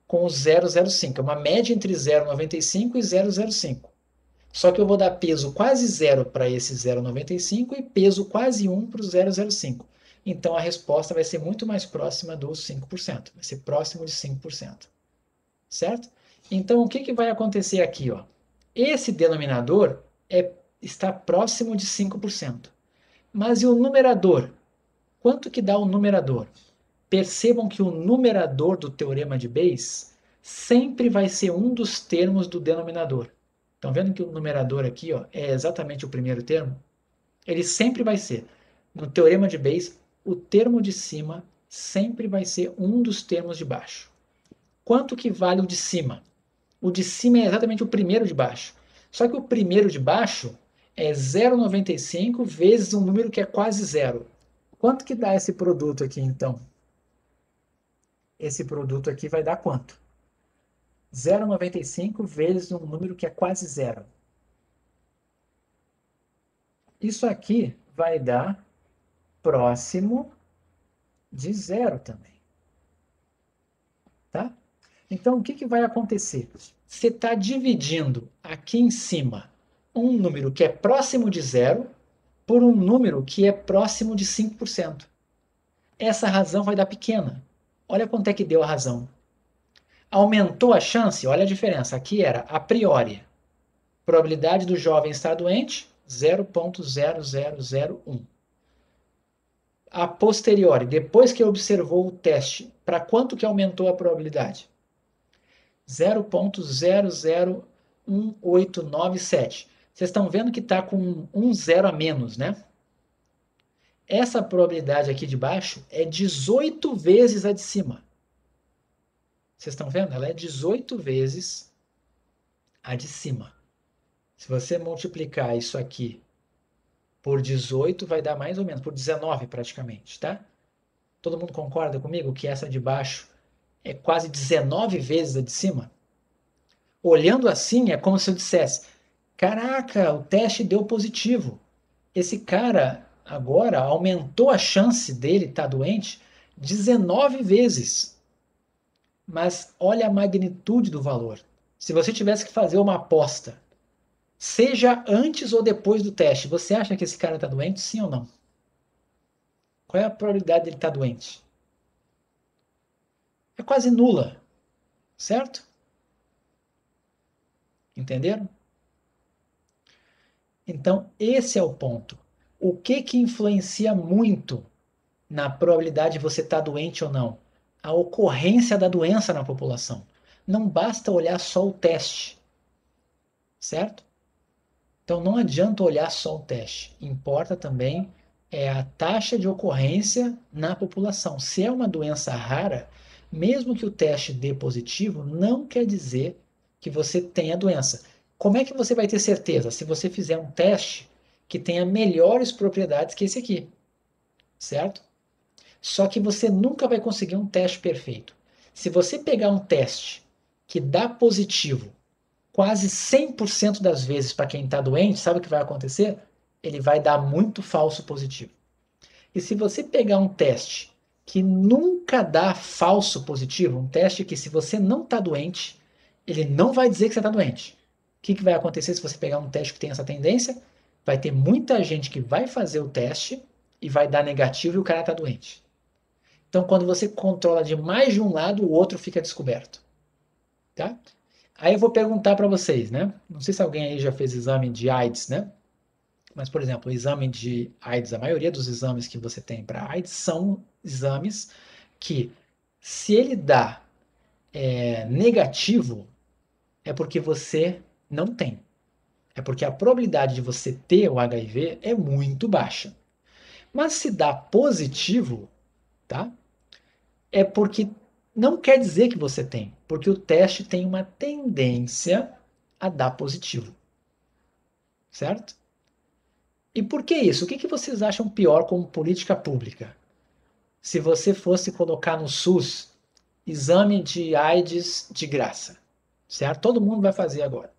com 0,05. É uma média entre 0,95 e 0,05. Só que eu vou dar peso quase zero para esse 0,95 e peso quase 1 para o 0,05. Então a resposta vai ser muito mais próxima dos 5%. Vai ser próximo de 5%. Certo? Então o que vai acontecer aqui? Ó? Esse denominador está próximo de 5%. Mas e o numerador? Quanto que dá o numerador? Percebam que o numerador do teorema de Bayes sempre vai ser um dos termos do denominador. Estão vendo que o numerador aqui, ó, é exatamente o primeiro termo? Ele sempre vai ser. No teorema de Bayes, o termo de cima sempre vai ser um dos termos de baixo. Quanto que vale o de cima? O de cima é exatamente o primeiro de baixo. Só que o primeiro de baixo é 0,95 vezes um número que é quase zero. Quanto que dá esse produto aqui, então? Esse produto aqui vai dar quanto? 0,95 vezes um número que é quase zero. Isso aqui vai dar próximo de zero também. Tá? Então, o que vai acontecer? Você está dividindo aqui em cima um número que é próximo de zero por um número que é próximo de 5%. Essa razão vai dar pequena. Olha quanto é que deu a razão. Aumentou a chance? Olha a diferença. Aqui era a priori. Probabilidade do jovem estar doente, 0,0001. A posteriori, depois que observou o teste, para quanto que aumentou a probabilidade? 0,001897. Vocês estão vendo que está com um zero a menos, né? Essa probabilidade aqui de baixo é 18 vezes a de cima. Vocês estão vendo? Ela é 18 vezes a de cima. Se você multiplicar isso aqui por 18, vai dar mais ou menos, por 19 praticamente, tá? Todo mundo concorda comigo que essa de baixo é quase 19 vezes a de cima? Olhando assim, é como se eu dissesse: caraca, o teste deu positivo. Esse cara agora aumentou a chance dele estar doente 19 vezes. Mas olha a magnitude do valor. Se você tivesse que fazer uma aposta, seja antes ou depois do teste, você acha que esse cara está doente, sim ou não? Qual é a probabilidade dele estar doente? é quase nula, certo? Entenderam? Então, esse é o ponto. O que que influencia muito na probabilidade de você estar doente ou não? A ocorrência da doença na população. Não basta olhar só o teste, certo? Então não adianta olhar só o teste. Importa também a taxa de ocorrência na população. Se é uma doença rara, mesmo que o teste dê positivo, não quer dizer que você tenha a doença. Como é que você vai ter certeza? Se você fizer um teste que tenha melhores propriedades que esse aqui, certo? Só que você nunca vai conseguir um teste perfeito. Se você pegar um teste que dá positivo quase 100% das vezes para quem está doente, sabe o que vai acontecer? Ele vai dar muito falso positivo. E se você pegar um teste que nunca dá falso positivo, um teste que se você não está doente, ele não vai dizer que você está doente. O que vai acontecer se você pegar um teste que tem essa tendência? Vai ter muita gente que vai fazer o teste e vai dar negativo e o cara está doente. Então, quando você controla de mais de um lado, o outro fica descoberto. Tá? Aí eu vou perguntar para vocês, né? Não sei se alguém aí já fez exame de AIDS, né? Mas, por exemplo, o exame de AIDS, a maioria dos exames que você tem para AIDS são exames que, se ele dá negativo, é porque você não tem. É porque a probabilidade de você ter o HIV é muito baixa. Mas se dá positivo, tá? É porque não quer dizer que você tem, porque o teste tem uma tendência a dar positivo, certo? E por que isso? O que vocês acham pior como política pública? Se você fosse colocar no SUS exame de AIDS de graça, certo? Todo mundo vai fazer agora.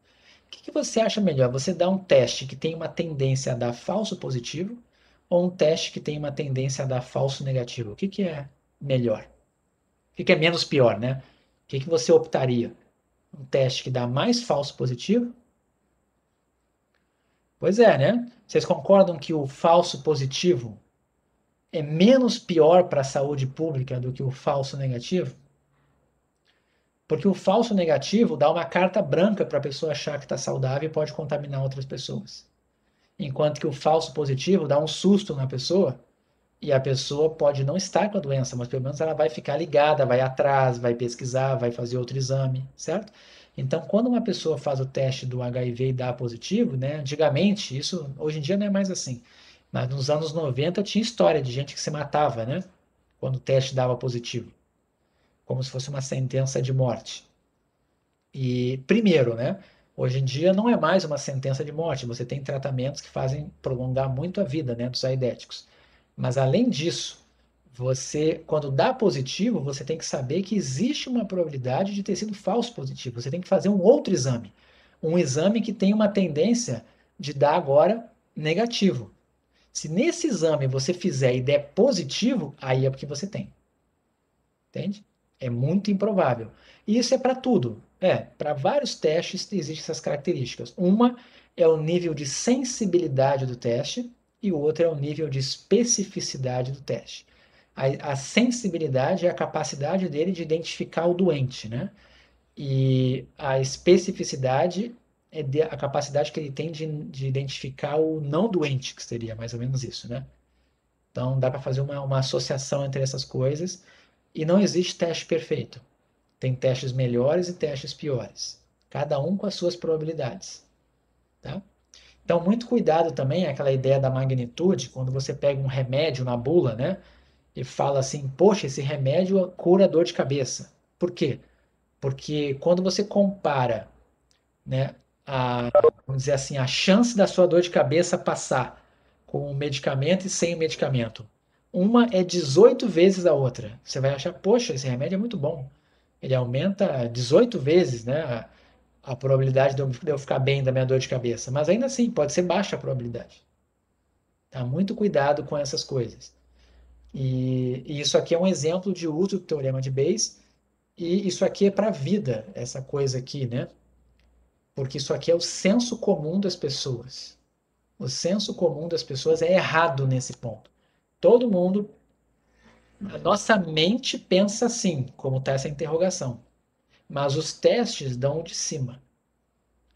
O que você acha melhor? Você dar um teste que tem uma tendência a dar falso positivo ou um teste que tem uma tendência a dar falso negativo? O que é melhor? O que é menos pior, né? O que você optaria? Um teste que dá mais falso positivo? Pois é, né? Vocês concordam que o falso positivo é menos pior para a saúde pública do que o falso negativo? Porque o falso negativo dá uma carta branca para a pessoa achar que está saudável e pode contaminar outras pessoas. Enquanto que o falso positivo dá um susto na pessoa e a pessoa pode não estar com a doença, mas pelo menos ela vai ficar ligada, vai atrás, vai pesquisar, vai fazer outro exame, certo? Então, quando uma pessoa faz o teste do HIV e dá positivo, né? Antigamente, isso hoje em dia não é mais assim, mas nos anos 90 tinha história de gente que se matava, né? Quando o teste dava positivo, como se fosse uma sentença de morte. E primeiro, né? Hoje em dia não é mais uma sentença de morte, você tem tratamentos que fazem prolongar muito a vida, né, dos aidéticos. Mas além disso, você, quando dá positivo, você tem que saber que existe uma probabilidade de ter sido falso positivo. Você tem que fazer um outro exame. Um exame que tem uma tendência de dar agora negativo. Se nesse exame você fizer e der positivo, aí é porque você tem. Entende? É muito improvável. E isso é para tudo. Para vários testes existem essas características. Uma é o nível de sensibilidade do teste e o outro é o nível de especificidade do teste. A sensibilidade é a capacidade dele de identificar o doente, né? E a especificidade é a capacidade que ele tem de identificar o não doente, que seria mais ou menos isso, né? Então dá para fazer uma associação entre essas coisas e não existe teste perfeito. Tem testes melhores e testes piores, cada um com as suas probabilidades, tá? Então, muito cuidado também, aquela ideia da magnitude, quando você pega um remédio na bula, né, e fala assim, poxa, esse remédio cura dor de cabeça. Por quê? Porque quando você compara, né, vamos dizer assim, a chance da sua dor de cabeça passar com o medicamento e sem o medicamento, uma é 18 vezes a outra. Você vai achar, poxa, esse remédio é muito bom. Ele aumenta 18 vezes, né, a probabilidade de eu ficar bem da minha dor de cabeça. Mas ainda assim, pode ser baixa a probabilidade. Tá? Muito cuidado com essas coisas. E isso aqui é um exemplo de uso do teorema de Bayes. E isso aqui é para a vida, essa coisa aqui, né? Porque isso aqui é o senso comum das pessoas. O senso comum das pessoas é errado nesse ponto. Todo mundo A nossa mente pensa assim, como está essa interrogação. Mas os testes dão o de cima.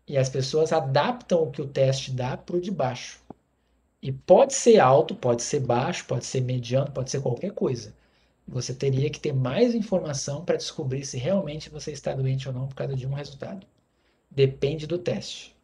E as pessoas adaptam o que o teste dá para o de baixo. E pode ser alto, pode ser baixo, pode ser mediano, pode ser qualquer coisa. Você teria que ter mais informação para descobrir se realmente você está doente ou não por causa de um resultado. Depende do teste.